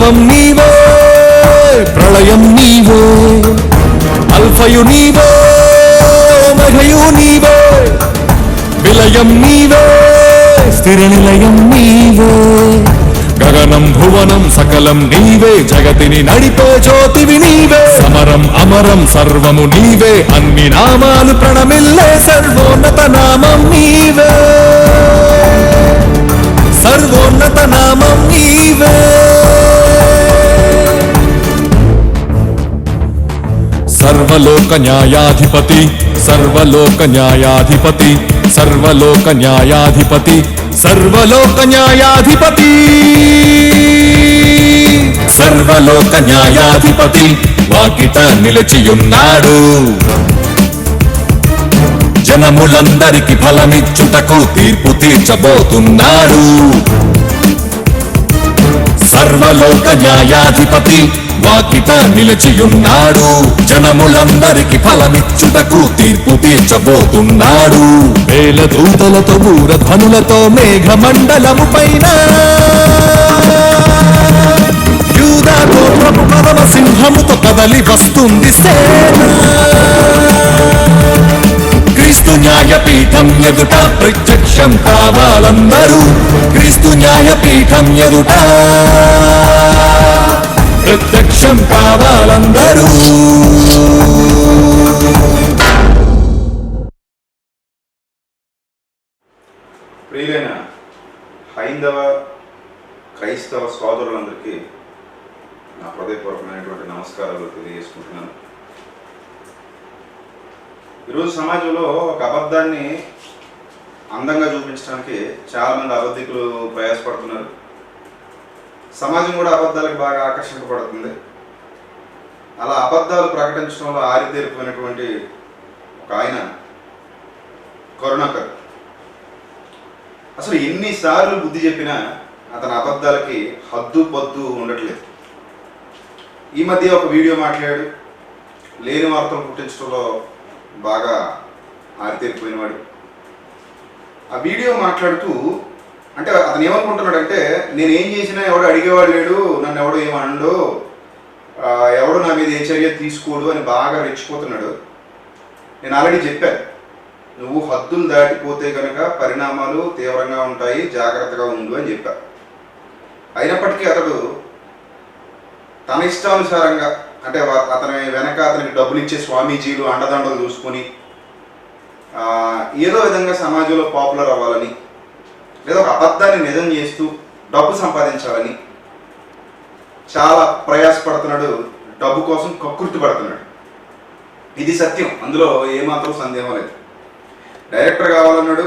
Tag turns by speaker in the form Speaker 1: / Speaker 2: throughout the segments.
Speaker 1: ప్రభవం నీవే, ప్రళయం నీవే, అల్ఫయు నీవే, ఓమఘయు నీవే, విలయం నీవే, స్థిర నిలయం నీవే, గగనం భువనం సకలం నీవే, జగతిని నడిపే జ్యోతివి నీవే, సమరం అమరం సర్వము నీవే, అన్ని నామాలు ప్రణమిల్లే సర్వోన్నత నామం నీవే, సర్వోన్నత నామం నీవే. సర్వలోక న్యాయాధిపతి, సర్వలోక న్యాయాధిపతి, సర్వలోక న్యాయాధిపతి, సర్వలోక న్యాయాధిపతి, సర్వలోక న్యాయాధిపతి వాకిట నిలిచియున్నాడు. జనములందరికి ఫలమిచ్చుటకు తీర్పు తీర్చబోతున్నాడు. సర్వలోక న్యాయాధిపతి వాకిట నిలిచియున్నాడు. జనములందరికి ఫలమిచ్చుటకు తీర్పు తీర్చబోతున్నాడు. వేల దూతలతో బూరధ్వనులతో మేఘమండలము పైన యూదా గోత్రపు పరమ సింహముతో కదలి వస్తుంది సేన. క్రీస్తు న్యాయపీఠం ఎదుట ప్రత్యక్షం కావాలందరూ, క్రీస్తు న్యాయపీఠం ఎదుట ప్రత్యక్షం కావాలందరూ.
Speaker 2: ప్రియులైన హైందవ క్రైస్తవ సోదరులందరికీ నా హృదయపూర్వకమైనటువంటి నమస్కారాలు తెలియజేసుకుంటున్నాను. ఈరోజు సమాజంలో ఒక అబద్ధాన్ని అందంగా చూపించడానికి చాలామంది అబద్ధికులు ప్రయాసపడుతున్నారు. సమాజం కూడా అబద్ధాలకు బాగా ఆకర్షింపబడుతుంది. అలా అబద్ధాలు ప్రకటించడంలో ఆరితేరిపోయినటువంటి ఒక ఆయన కరుణాకర్. అసలు ఎన్నిసార్లు బుద్ధి చెప్పినా అతని అబద్ధాలకి హద్దు పద్దు ఉండట్లేదు. ఈ మధ్య ఒక వీడియో మాట్లాడు, లేని వార్తలు పుట్టించడంలో బాగా ఆరితేరిపోయినవాడు. ఆ వీడియో మాట్లాడుతూ అంటే అతను ఏమనుకుంటున్నాడంటే, నేనేం చేసినా ఎవడు అడిగేవాడు లేడు, నన్ను ఎవడు ఏమనడు, ఎవడు నా మీద ఏ చర్య తీసుకోడు అని బాగా రెచ్చిపోతున్నాడు. నేను ఆల్రెడీ చెప్పాను, నువ్వు హద్దులు దాటిపోతే కనుక పరిణామాలు తీవ్రంగా ఉంటాయి, జాగ్రత్తగా ఉండు అని చెప్పా. అయినప్పటికీ అతడు తన ఇష్టానుసారంగా అంటే అతని వెనక అతనికి డబ్బులు ఇచ్చే స్వామీజీలు అండదండలు చూసుకొని ఏదో విధంగా సమాజంలో పాపులర్ అవ్వాలని, లేదా ఒక అబద్ధాన్ని నిజం చేస్తూ డబ్బు సంపాదించాలని చాలా ప్రయాసపడుతున్నాడు. డబ్బు కోసం కక్కుర్తి పడుతున్నాడు. ఇది సత్యం, అందులో ఏమాత్రం సందేహం లేదు. డైరెక్టర్ కావాలన్నాడు,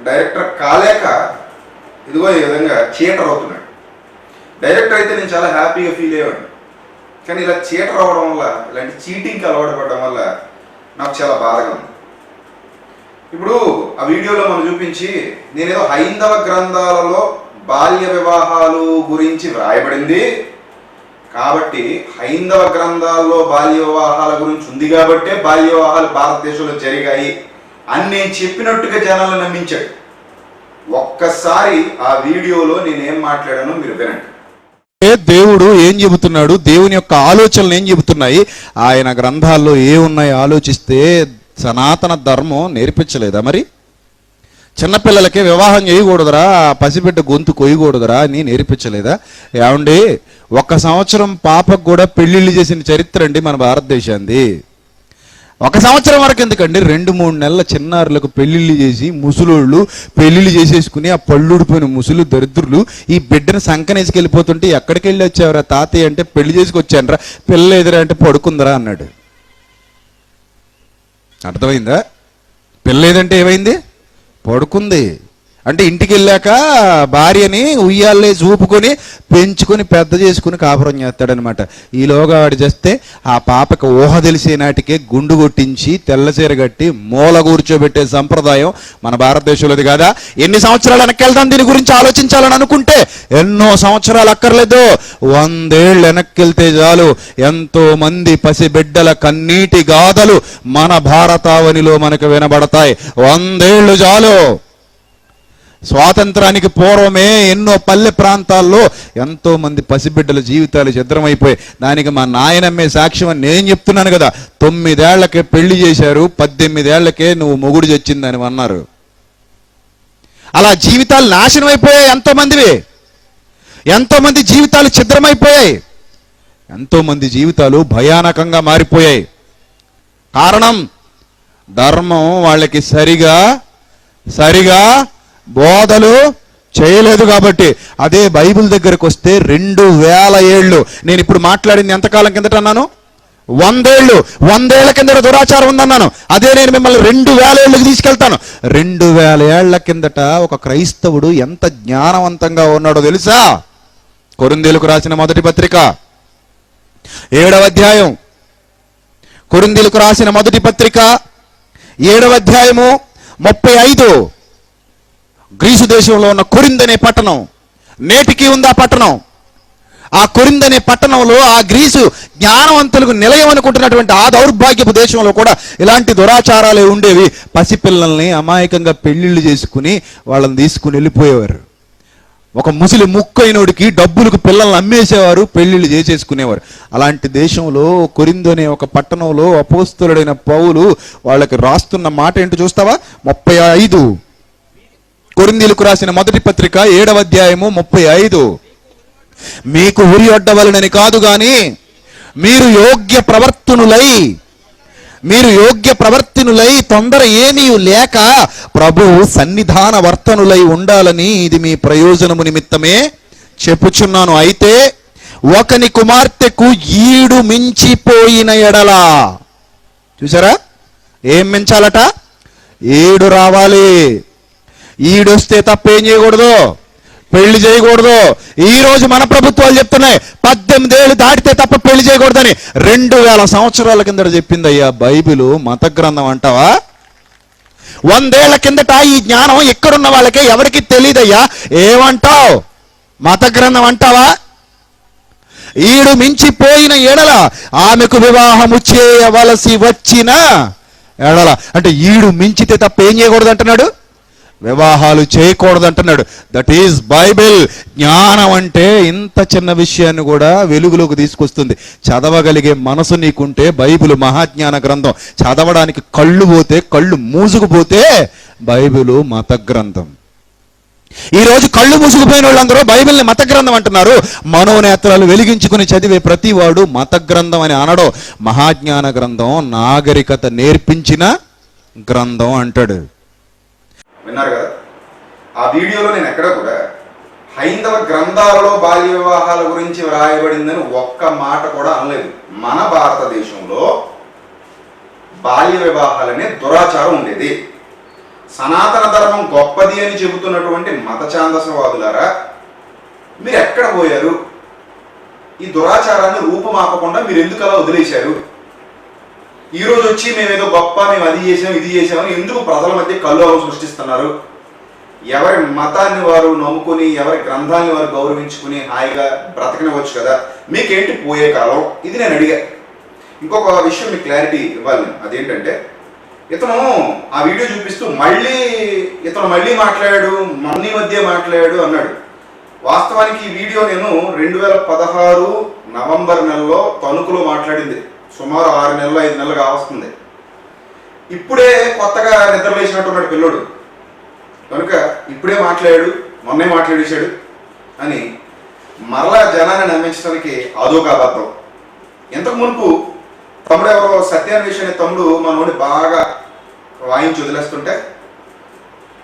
Speaker 2: డైరెక్టర్ కాలేక ఇదిగో ఈ విధంగా చీటర్ అవుతున్నాడు. డైరెక్టర్ అయితే నేను చాలా హ్యాపీగా ఫీల్ అయ్యాడు. కానీ ఇలా చీటర్ అవ్వడం వల్ల, ఇలాంటి చీటింగ్కి అలవాటు పడడం వల్ల నాకు చాలా బాధగా ఉంది. ఇప్పుడు ఆ వీడియోలో మనం చూపించి, నేనేదో హైందవ గ్రంథాలలో బాల్య వివాహాలు గురించి వ్రాయబడింది కాబట్టి, హైందవ గ్రంథాల్లో బాల్య వివాహాల గురించి ఉంది కాబట్టే బాల్య వివాహాలు భారతదేశంలో జరిగాయి అని నేను చెప్పినట్టుగా జనాలను నమ్మించాడు. ఒక్కసారి ఆ వీడియోలో నేనేం మాట్లాడానో మీరు వినండి.
Speaker 3: దేవుడు ఏం చెబుతున్నాడు, దేవుని యొక్క ఆలోచనలు ఏం చెబుతున్నాయి, ఆయన గ్రంథాల్లో ఏమున్నాయి ఆలోచిస్తే సనాతన ధర్మం నేర్పించలేదా? మరి చిన్నపిల్లలకి వివాహం చేయకూడదురా, పసిబిడ్డ గొంతు కొయ్యకూడదురా అని నేర్పించలేదా? ఏమండి, 1 సంవత్సరం పాపకు కూడా పెళ్లిళ్ళు చేసిన చరిత్ర అండి మన భారతదేశాన్ని. 1 సంవత్సరం వరకు ఎందుకండి, 2-3 నెలల చిన్నారులకు పెళ్లిళ్ళు చేసి ముసలోళ్ళు పెళ్లిళ్ళు చేసేసుకుని ఆ పళ్ళుడిపోయిన ముసలు దరిద్రులు ఈ బిడ్డను సంకనేసుకెళ్ళిపోతుంటే, ఎక్కడికి వెళ్ళి వచ్చావురా తాతయ్య అంటే, పెళ్లి చేసుకొచ్చానరా, పిల్ల ఎదురా అంటే పడుకుందరా అన్నాడు. అర్థమైందా? పిల్ల ఏదంటే ఏమైంది, పడుకుంది. అంటే ఇంటికి వెళ్ళాక భార్యని ఉయ్యాలే చూపుకొని పెంచుకొని పెద్ద చేసుకుని కాపురం చేస్తాడనమాట. ఈలోగా వాడు చేస్తే ఆ పాపకి ఊహ తెలిసే నాటికే గుండు కొట్టించి తెల్లచీర కట్టి మూల కూర్చోబెట్టే సంప్రదాయం మన భారతదేశంలోది కాదా? ఎన్ని సంవత్సరాలు వెనక్కి వెళ్దాం దీని గురించి ఆలోచించాలని అనుకుంటే ఎన్నో సంవత్సరాలు అక్కర్లేదు, 100 ఏళ్ళు వెనక్కి వెళ్తే చాలు. ఎంతో మంది పసిబిడ్డల కన్నీటి గాథలు మన భారతావనిలో మనకు వినబడతాయి. 100 ఏళ్ళు చాలు. స్వాతంత్రానికి పూర్వమే ఎన్నో పల్లె ప్రాంతాల్లో ఎంతో మంది పసిబిడ్డల జీవితాలు ఛిద్రమైపోయాయి. దానికి మా నాయనమ్మే సాక్ష్యం అని నేను చెప్తున్నాను కదా. 9 ఏళ్లకే పెళ్లి చేశారు, 18 ఏళ్లకే నువ్వు మొగుడు చచ్చిందని అన్నారు. అలా జీవితాలు నాశనం అయిపోయాయి. ఎంతో మంది జీవితాలు ఛిద్రమైపోయాయి. ఎంతో మంది జీవితాలు భయానకంగా మారిపోయాయి. కారణం ధర్మం వాళ్ళకి సరిగా బోధలు చేయలేదు కాబట్టి. అదే బైబిల్ దగ్గరకు వస్తే 2000 ఏళ్ళు, నేను ఇప్పుడు మాట్లాడింది ఎంతకాలం కిందట అన్నాను? 100 ఏళ్ల కిందట దురాచారం ఉందన్నాను. అదే నేను మిమ్మల్ని 2000 ఏళ్ళకి తీసుకెళ్తాను. 2000 ఏళ్ల కిందట ఒక క్రైస్తవుడు ఎంత జ్ఞానవంతంగా ఉన్నాడో తెలుసా? కొరింథీయులకు రాసిన మొదటి పత్రిక 7వ అధ్యాయం, కొరింథీయులకు రాసిన మొదటి పత్రిక 7వ అధ్యాయము 35. గ్రీసు దేశంలో ఉన్న కొరింథు అనే పట్టణం నేటికి ఉంది. ఆ పట్టణం, ఆ కొరింథు అనే పట్టణంలో ఆ గ్రీసు జ్ఞానవంతులకు నిలయం అనుకుంటున్నటువంటి ఆ దౌర్భాగ్యపు దేశంలో కూడా ఇలాంటి దురాచారాలే ఉండేవి. పసిపిల్లల్ని అమాయకంగా పెళ్లిళ్ళు చేసుకుని వాళ్ళని తీసుకుని వెళ్ళిపోయేవారు. ఒక ముసలి ముక్కైనోడికి డబ్బులకు పిల్లల్ని అమ్మేసేవారు, పెళ్లిళ్ళు చేసేసుకునేవారు. అలాంటి దేశంలో కొరింథు అనే ఒక పట్టణంలో అపోస్తలుడైన పౌలు వాళ్ళకి రాస్తున్న మాట ఏంటో చూస్తావా? 35, కొరింథీయులకు రాసిన మొదటి పత్రిక 7వ అధ్యాయము 35. మీకు ఉరి ఒడ్డవలనని కాదు గాని మీరు యోగ్య ప్రవర్తనులై తొందర ఏమీ లేక ప్రభువు సన్నిధాన వర్తనులై ఉండాలని ఇది మీ ప్రయోజనము నిమిత్తమే చెప్పుచున్నాను. అయితే ఒకని కుమార్తెకు ఈడు మించిపోయిన ఎడలా, చూసారా? ఏం మించాలట? ఈడు రావాలి. ఈడొస్తే తప్పేం చేయకూడదు, పెళ్లి చేయకూడదు. ఈ రోజు మన ప్రభుత్వాలు చెప్తున్నాయి 18 ఏళ్ళు దాటితే తప్ప పెళ్లి చేయకూడదని. 2000 సంవత్సరాల కిందట చెప్పింది అయ్యా బైబిల్. మత గ్రంథం అంటావా? 100 ఏళ్ల కిందట ఈ జ్ఞానం ఎక్కడున్న వాళ్ళకే ఎవరికి తెలియదయ్యా. ఏమంటావు? మత గ్రంథం అంటావా? ఈడు మించిపోయిన ఎడల ఆమెకు వివాహము చేయవలసి వచ్చిన ఎడల, అంటే ఈడు మించితే తప్ప ఏం చేయకూడదు అంటున్నాడు? వివాహాలు చేయకూడదు అంటున్నాడు. That is Bible. జ్ఞానం అంటే ఇంత చిన్న విషయాన్ని కూడా వెలుగులోకి తీసుకొస్తుంది. చదవగలిగే మనసు నీకుంటే బైబిల్ మహాజ్ఞాన గ్రంథం. చదవడానికి కళ్ళు మూసుకుపోతే బైబిల్ మత గ్రంథం. ఈరోజు కళ్ళు మూసుకుపోయిన వాళ్ళందరూ బైబిల్ని మత గ్రంథం అంటున్నారు. మనోనేత్రాలు వెలిగించుకుని చదివే ప్రతివాడు మత గ్రంథం అని అనడం. మహాజ్ఞాన గ్రంథం నాగరికత నేర్పించిన గ్రంథం అంటాడు.
Speaker 2: విన్నారు కదా? ఆ వీడియోలో నేను ఎక్కడ కూడా హైందవ గ్రంథాలలో బాల్య వివాహాల గురించి వ్రాయబడిందని ఒక్క మాట కూడా అనలేదు. మన భారతదేశంలో బాల్య వివాహాలనే దురాచారం ఉండేది. సనాతన ధర్మం గొప్పది అని చెబుతున్నటువంటి మత ఛాందసవాదులారా, మీరు ఎక్కడ పోయారు? ఈ దురాచారాన్ని రూపుమాపకుండా మీరు ఎందుకు అలా వదిలేశారు? ఈరోజు వచ్చి మేమేదో గొప్ప, మేము అది చేసాం ఇది చేసామని ఎందుకు ప్రజల మధ్య కల్లోలం సృష్టిస్తున్నారు? ఎవరి మతాన్ని వారు నమ్ముకుని, ఎవరి గ్రంథాన్ని వారు గౌరవించుకుని హాయిగా బ్రతకనివచ్చు కదా. మీకేంటి పోయే కాలం? ఇది నేను అడిగా. ఇంకొక విషయం మీకు క్లారిటీ ఇవ్వాలి. అదేంటంటే, ఇతను ఆ వీడియో చూపిస్తూ ఇతను మళ్ళీ మాట్లాడాడు, మన్ని మధ్య మాట్లాడాడు అన్నాడు. వాస్తవానికి ఈ వీడియో నేను 2016 నవంబర్ నెలలో తణుకులో మాట్లాడింది. సుమారు 6 నెలలు 5 నెలలు కావస్తుంది. ఇప్పుడే కొత్తగా నిద్రలేసినట్టున్నాడు పిల్లోడు కనుక ఇప్పుడే మాట్లాడాడు, మొన్నే మాట్లాడేశాడు అని మరలా జనాన్ని నమ్మించడానికి అదొక అబద్ధం. ఇంతకు మునుపు తమ్ముడు ఎవరో సత్యాన్వేష్ అనే తమ్ముడు మనోడి బాగా వాయించి వదిలేస్తుంటే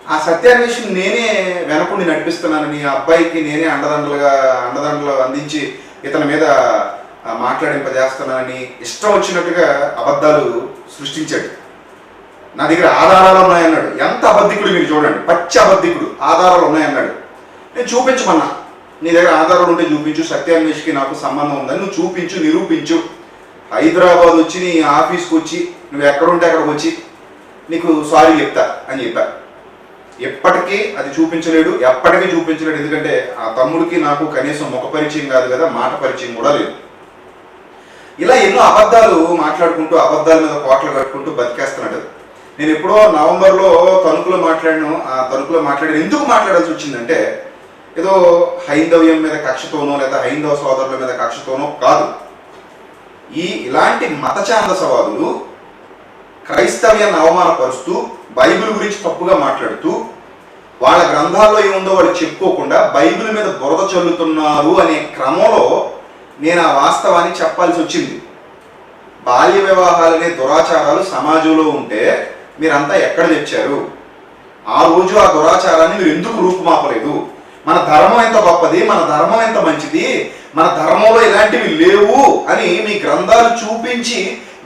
Speaker 2: ఆ సత్యాన్వేష్ నేనే వెనకుండి నడిపిస్తున్నానని, ఆ అబ్బాయికి నేనే అండదండలు అందించి ఇతని మీద మాట్లాడింపజేస్తున్నానని ఇష్టం వచ్చినట్టుగా అబద్ధాలు సృష్టించాడు. నా దగ్గర ఆధారాలు ఉన్నాయన్నాడు. ఎంత అబద్ధికుడు మీరు చూడండి, పచ్చి అబద్ధికుడు. ఆధారాలు ఉన్నాయన్నాడు. నేను చూపించమన్నా, నీ దగ్గర ఆధారాలు ఉంటే చూపించు, సత్యాన్వేష్కి నాకు సంబంధం ఉందని నువ్వు చూపించు, నిరూపించు. హైదరాబాద్ వచ్చి నీ ఆఫీస్కి వచ్చి నువ్వు ఎక్కడుంటే అక్కడికి వచ్చి నీకు సారీ చెప్తా అని చెప్పా. ఎప్పటికీ అది చూపించలేడు, ఎప్పటికీ చూపించలేడు. ఎందుకంటే ఆ తమ్ముడికి నాకు కనీసం ముఖ పరిచయం కాదు కదా, మాట పరిచయం కూడా లేదు. ఇలా ఎన్నో అబద్ధాలు మాట్లాడుకుంటూ అబద్ధాల మీద కోట్లు కట్టుకుంటూ బతికేస్తున్నాడు. నేను ఎప్పుడో నవంబర్లో తణుకులో మాట్లాడాను. ఎందుకు మాట్లాడాల్సి వచ్చిందంటే ఏదో హైందవ్యం మీద కక్షతోనో లేదా హైందవ సోదరుల మీద కక్షతోనో కాదు. ఇలాంటి మత ఛాందసవాదులు క్రైస్తవ్యాన్ని అవమానపరుస్తూ బైబిల్ గురించి తప్పుగా మాట్లాడుతూ వాళ్ళ గ్రంథాల్లో ఏముందో వాళ్ళు చెప్పుకోకుండా బైబిల్ మీద బురద చల్లుతున్నారు అనే క్రమంలో నేను ఆ వాస్తవాన్ని చెప్పాల్సి వచ్చింది. బాల్య వివాహాలనే దురాచారాలు సమాజంలో ఉంటే మీరంతా ఎక్కడ తెచ్చారు? ఆ రోజు ఆ దురాచారాన్ని మీరు ఎందుకు రూపుమాపలేదు? మన ధర్మం ఎంత గొప్పది, మన ధర్మం ఎంత మంచిది, మన ధర్మంలో ఇలాంటివి లేవు అని మీ గ్రంథాలు చూపించి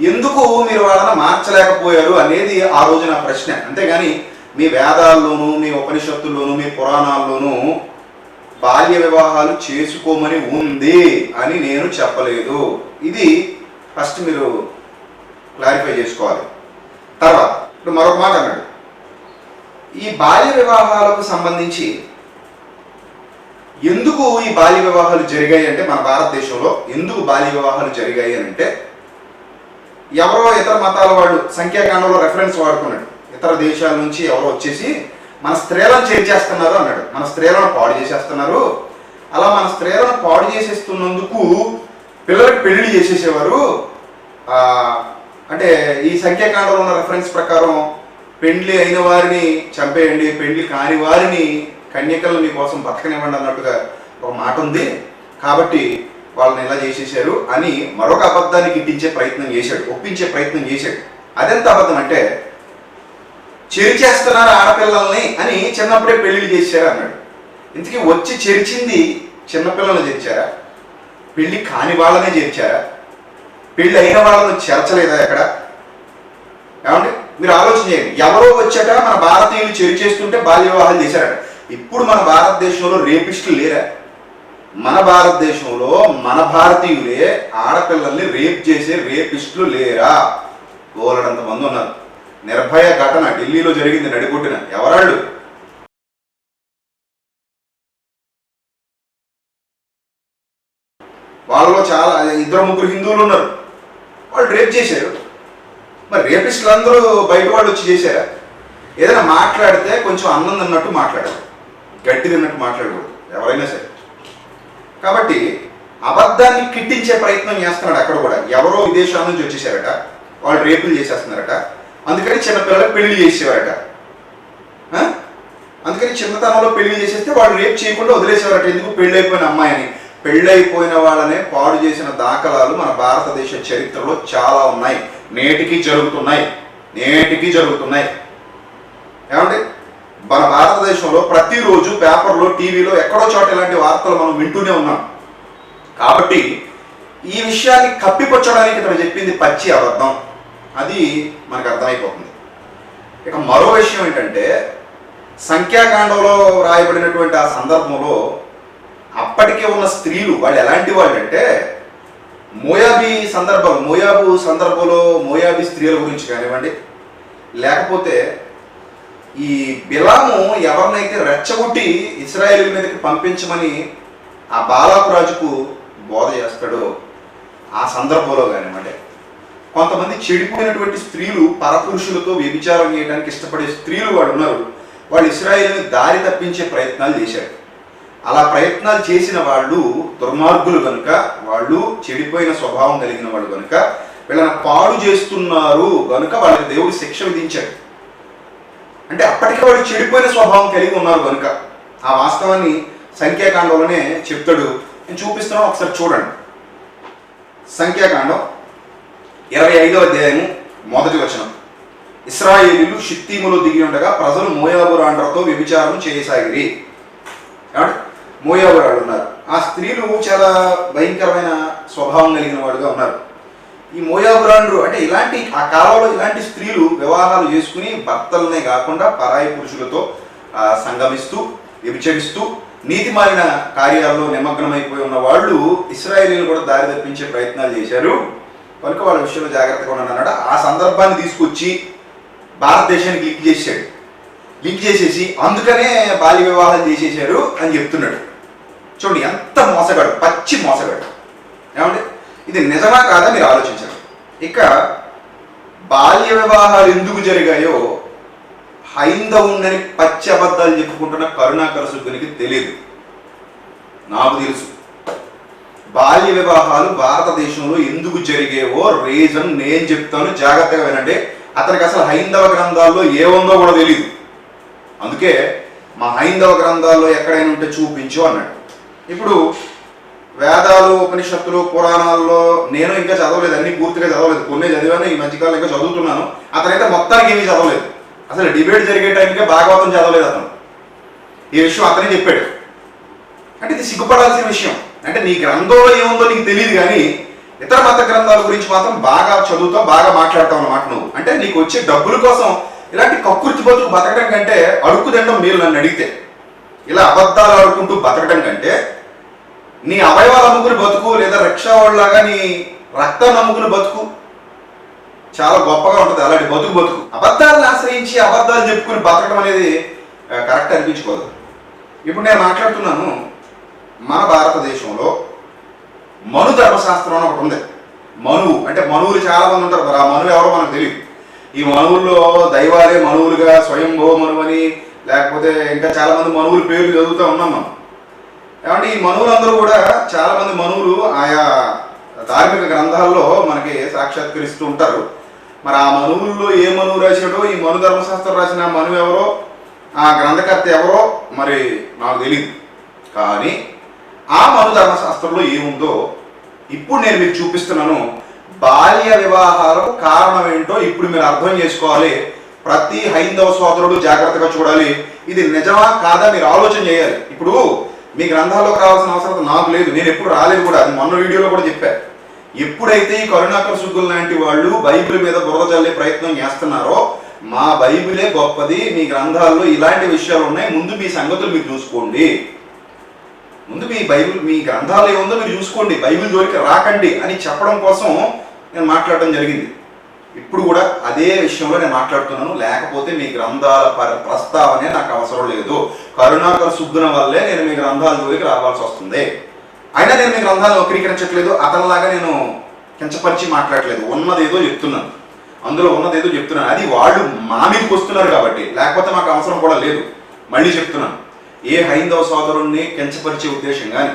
Speaker 2: ఎందుకు మీరు వాళ్ళని మార్చలేకపోయారు అనేది ఆ రోజు నా ప్రశ్న. అంతేగాని మీ వేదాల్లోనూ మీ ఉపనిషత్తుల్లోనూ మీ పురాణాల్లోనూ బాల్య వివాహాలు చేసుకోమని ఉంది అని నేను చెప్పలేదు. ఇది ఫస్ట్ మీరు క్లారిఫై చేసుకోవాలి. తర్వాత ఇప్పుడు మరొక మాట అన్నాడు, ఈ బాల్య వివాహాలకు సంబంధించి ఎందుకు ఈ బాల్య వివాహాలు జరిగాయి అంటే, మన భారతదేశంలో ఎందుకు బాల్య వివాహాలు జరిగాయి అని అంటే, ఎవరో ఇతర మతాల వాళ్ళు సంఖ్యాకాండంలో రెఫరెన్స్ వాడుకున్నాడు. ఇతర దేశాల నుంచి ఎవరో వచ్చేసి మన స్త్రీలను చేర్చేస్తున్నారు అన్నాడు. మన స్త్రీలను పాడు చేసేస్తున్నారు. అలా మన స్త్రీలను పాడు చేసేస్తున్నందుకు పిల్లలకు పెళ్లి చేసేసేవారు. అంటే ఈ సంఖ్యాకాండంలో ఉన్న రెఫరెన్స్ ప్రకారం పెళ్లి అయిన వారిని చంపేయండి, పెళ్లి కాని వారిని కన్యకలను మీకోసం బతకనివ్వండి అన్నట్టుగా ఒక మాట ఉంది. కాబట్టి వాళ్ళని ఇలా చేసేసారు అని మరొక అబద్ధాన్ని గిట్టించే ప్రయత్నం చేశాడు, ఒప్పించే ప్రయత్నం చేశాడు. అదెంత అబద్ధం అంటే, చేర్చేస్తున్నారు ఆడపిల్లల్ని అని చిన్నప్పుడే పెళ్లిళ్ళు చేశారు అన్నాడు. ఇంతకీ వచ్చి చేర్చింది చిన్నపిల్లలను చేర్చారా? పెళ్లి కాని వాళ్ళనే చేర్చారా? పెళ్లి అయిన వాళ్ళను చేర్చలేదా ఎక్కడ? ఏమంటే మీరు ఆలోచన చేయండి. ఎవరో వచ్చాక మన భారతీయులు చేస్తుంటే బాల్య వివాహాలు చేశారట. ఇప్పుడు మన భారతదేశంలో రేపిస్టులు లేరా? మన భారతదేశంలో మన భారతీయులే ఆడపిల్లల్ని రేప్ చేసే రేపిస్టులు లేరా? గోలడంత మంది ఉన్నారు. నిర్భయ ఘటన ఢిల్లీలో జరిగింది, నడిగొట్టిన ఎవరాళ్ళు? వాళ్ళలో చాలా 2-3 హిందువులు ఉన్నారు, వాళ్ళు రేప్ చేశారు. మరి రేపిస్టులు అందరూ బయట వాళ్ళు వచ్చి చేశారా? ఏదైనా మాట్లాడితే కొంచెం అన్నం తిన్నట్టు మాట్లాడాలి, గట్టి తిన్నట్టు మాట్లాడకూడదు ఎవరైనా సరే. కాబట్టి అబద్ధాన్ని కిట్టించే ప్రయత్నం చేస్తున్నాడు అక్కడ కూడా. ఎవరో విదేశాల నుంచి వచ్చేసారట, వాళ్ళు రేపులు చేసేస్తున్నారట, అందుకని చిన్నపిల్లలకు పెళ్లి చేసేవారట. అందుకని చిన్నతనంలో పెళ్లి చేసేస్తే వాళ్ళు రేపు చేయకుండా వదిలేసేవారట. ఎందుకు? పెళ్ళైపోయిన అమ్మాయిని. పెళ్ళైపోయిన వాళ్ళనే పాడు చేసిన దాఖలాలు మన భారతదేశ చరిత్రలో చాలా ఉన్నాయి, నేటికి జరుగుతున్నాయి. ఏమంటే మన భారతదేశంలో ప్రతిరోజు పేపర్లో, టీవీలో ఎక్కడో చోట ఇలాంటి వార్తలు మనం వింటూనే ఉన్నాం. కాబట్టి ఈ విషయాన్ని కప్పిపుచ్చడానికి ఇతను చెప్పింది పచ్చి అబద్ధం, అది మనకు అర్థమైపోతుంది. ఇక మరో విషయం ఏంటంటే, సంఖ్యాకాండంలో రాయబడినటువంటి ఆ సందర్భంలో అప్పటికే ఉన్న స్త్రీలు వాళ్ళు ఎలాంటి వాళ్ళు అంటే, మోయాబు సందర్భంలో మోయాబీ స్త్రీల గురించి కానివ్వండి, లేకపోతే ఈ బిలాము ఎవరినైతే రెచ్చగొట్టి ఇశ్రాయేలు మీదకి పంపించమని ఆ బాలాకు రాజుకు బోధ చేస్తాడో ఆ సందర్భంలో కానివ్వండి, కొంతమంది చెడిపోయినటువంటి స్త్రీలు పరపురుషులతో వ్యభిచారం చేయడానికి ఇష్టపడే స్త్రీలు వాళ్ళు ఉన్నారు. వాళ్ళు ఇశ్రాయేలుని దారి తప్పించే ప్రయత్నాలు చేశారు. అలా ప్రయత్నాలు చేసిన వాళ్ళు దుర్మార్గులు కనుక, వాళ్ళు చెడిపోయిన స్వభావం కలిగిన వాళ్ళు కనుక, వీళ్ళని పాడు చేస్తున్నారు కనుక వాళ్ళకి దేవుడు శిక్ష విధించాడు. అంటే అప్పటికే వాళ్ళు చెడిపోయిన స్వభావం కలిగి ఉన్నారు కనుక. ఆ వాస్తవాన్ని సంఖ్యాకాండంలోనే చెప్తాడు. నేను చూపిస్తున్నాను, ఒకసారి చూడండి. సంఖ్యాకాండం 25వ అధ్యాయము 1వ వచనం. ఇశ్రాయేలీయులు షిత్తీములో దిగి ఉండగా ప్రజలు మోయాబు రాండ్రతో వ్యభిచారం చేయసాగిరి. కాబట్టి మోయాబు రాళ్ళు ఉన్నారు. ఆ స్త్రీలు చాలా భయంకరమైన స్వభావం కలిగిన వాడుగా ఉన్నారు. ఈ మోయాబురాండ్రు అంటే ఇలాంటి ఆ కాలంలో ఇలాంటి స్త్రీలు వివాహాలు చేసుకుని భర్తలనే కాకుండా పరాయి పురుషులతో సంగమిస్తూ వ్యభిచరిస్తూ నీతిమాలిన కార్యాల్లో నిమగ్నమైపోయి ఉన్న వాళ్ళు ఇశ్రాయేలీయులు కూడా దారి తప్పించే ప్రయత్నాలు చేశారు కనుక వాళ్ళ విషయంలో జాగ్రత్తగా ఉన్నాడు అన్నాడు. ఆ సందర్భాన్ని తీసుకొచ్చి భారతదేశానికి లింక్ చేసేసి అందుకనే బాల్య వివాహాలు చేసేసారు అని చెప్తున్నాడు. చూడండి ఎంత మోసగాడు, పచ్చి మోసగాడు. ఏమంటే ఇది నిజమా కాదా మీరు ఆలోచించండి. ఇక బాల్య వివాహాలు ఎందుకు జరిగాయో హైందవుండని పచ్చి అబద్ధాలు చెప్పుకుంటున్న కరుణాకర సుబ్బునికి తెలియదు. నాకు తెలుసు. బాల్య వివాహాలు భారతదేశంలో ఎందుకు జరిగేవో రీజన్ నేను చెప్తాను, జాగ్రత్తగా వినండి. అతనికి అసలు హైందవ గ్రంథాల్లో ఏముందో కూడా తెలియదు. అందుకే మా హైందవ గ్రంథాల్లో ఎక్కడైనా ఉంటే చూపించు అన్నాడు. ఇప్పుడు వేదాలు, ఉపనిషత్తులు, పురాణాల్లో నేను ఇంకా చదవలేదు, అన్ని పూర్తిగా చదవలేదు, కొన్ని చదివాను, ఈ మధ్యకాలం ఇంకా చదువుతున్నాను. అతనైతే మొత్తానికి ఏమీ చదవలేదు. అసలు డిబేట్ జరిగే టైంకే భాగవతం చదవలేదు అతను. ఈ విషయం అతనే చెప్పాడు. అంటే ఇది సిగ్గుపడాల్సిన విషయం. అంటే నీ గ్రంథంలో ఏముందో నీకు తెలియదు, కానీ ఇతర మత గ్రంథాల గురించి మాత్రం బాగా చదువుతావు, బాగా మాట్లాడతావు అన్నమాట నువ్వు. అంటే నీకు వచ్చే డబ్బుల కోసం ఇలాంటి కక్కుర్తి బతుకు బతకడం కంటే అడుక్కు తినడం మీరు నన్ను అడిగితే. ఇలా అబద్ధాలు ఆడుకుంటూ బతకడం కంటే నీ అవయవాలు అమ్ముకుని బతుకు, లేదా రిక్షా వాళ్ళలాగా నీ రక్తాన్ని అమ్ముకుని బతుకు, చాలా గొప్పగా ఉంటుంది. అలాంటి బతుకు అబద్ధాలను ఆశ్రయించి అబద్ధాలు చెప్పుకుని బతకడం అనేది కరెక్ట్ అనిపించుకోదు. ఇప్పుడు నేను మాట్లాడుతున్నాను, మన భారతదేశంలో మను ధర్మశాస్త్రం అని ఒకటి ఉంది. మనువు అంటే మనువులు చాలా మంది ఉంటారు, మరి ఆ మనువు ఎవరో మనకు తెలియదు. ఈ మనువుల్లో దైవాలే మనువులుగా, స్వయంభవ మనువు అని, లేకపోతే ఇంకా చాలా మంది మనువుల పేర్లు చదువుతూ ఉన్నాం మనం. ఏమంటే ఈ మనువులందరూ కూడా చాలా మంది మనువులు ఆయా ధార్మిక గ్రంథాల్లో మనకి సాక్షాత్కరిస్తూ ఉంటారు. మరి ఆ మనువుల్లో ఏ మనువు రాశాడో, ఈ మను ధర్మశాస్త్రం రాసిన మనువు ఎవరో, ఆ గ్రంథకర్త ఎవరో మరి నాకు తెలియదు. కానీ ఆ మను ధర్మశాస్త్రంలో ఏముందో ఇప్పుడు నేను మీకు చూపిస్తున్నాను. బాల్య వివాహాలకు కారణం ఏంటో ఇప్పుడు మీరు అర్థం చేసుకోవాలి. ప్రతి హైందవ సోదరుడు జాగ్రత్తగా చూడాలి. ఇది నిజమా కాదా మీరు ఆలోచన చేయాలి. ఇప్పుడు మీ గ్రంథాల్లోకి రావాల్సిన అవసరం నాకు లేదు, నేను ఎప్పుడు రాలేదు కూడా, అది మొన్న వీడియోలో కూడా చెప్పాను. ఎప్పుడైతే ఈ కరుణాకర సుగ్గులు లాంటి వాళ్ళు బైబిల్ మీద బురద చల్లే ప్రయత్నం చేస్తున్నారో, మా బైబిలే గొప్పది, మీ గ్రంథాల్లో ఇలాంటి విషయాలు ఉన్నాయి, ముందు మీ సంగతులు మీరు చూసుకోండి, ముందు మీ బైబిల్, మీ గ్రంథాలు ఏముందో మీరు చూసుకోండి, బైబిల్ జోలికి రాకండి అని చెప్పడం కోసం నేను మాట్లాడటం జరిగింది. ఇప్పుడు కూడా అదే విషయంలో నేను మాట్లాడుతున్నాను. లేకపోతే మీ గ్రంథాల ప్రస్తావనే నాకు అవసరం లేదు. కరుణాకర సుగ్గున వల్లే నేను మీ గ్రంథాల జోలికి రావాల్సి వస్తుంది. అయినా నేను మీ గ్రంథాలను వక్రీకరించట్లేదు, అతనిలాగా నేను కించపరిచి మాట్లాడట్లేదు. ఉన్నదేదో చెప్తున్నాను, అందులో ఉన్నదేదో చెప్తున్నాను. అది వాళ్ళు మా మీదకి వస్తున్నారు కాబట్టి, లేకపోతే మాకు అవసరం కూడా లేదు. మళ్ళీ చెప్తున్నాను, ఏ హైందవ సోదరుణ్ణి కించపరిచే ఉద్దేశం కానీ,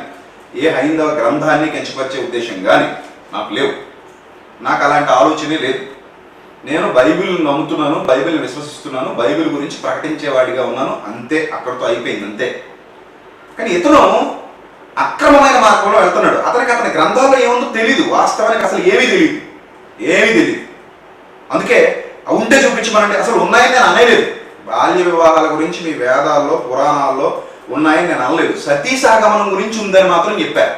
Speaker 2: ఏ హైందవ గ్రంథాన్ని కించపరిచే ఉద్దేశం కానీ నాకు లేవు. నాకు అలాంటి ఆలోచనే లేదు. నేను బైబిల్ నమ్ముతున్నాను, బైబిల్ని విశ్వసిస్తున్నాను, బైబిల్ గురించి ప్రకటించేవాడిగా ఉన్నాను, అంతే. అక్కడితో అయిపోయింది, అంతే. కానీ ఇతను అక్రమమైన మార్గంలో వెళ్తున్నాడు. అతని గ్రంథాల్లో ఏముందో తెలియదు, వాస్తవానికి అసలు ఏమీ తెలియదు. అందుకే ఉంటే చూపించమనండి. అసలు ఉన్నాయని నేను అనలేదు. బాల్య వివాహాల గురించి మీ వేదాల్లో, పురాణాల్లో ఉన్నాయని నేను అనలేదు. సతీ సహగమనం గురించి ఉందని మాత్రం చెప్పాను.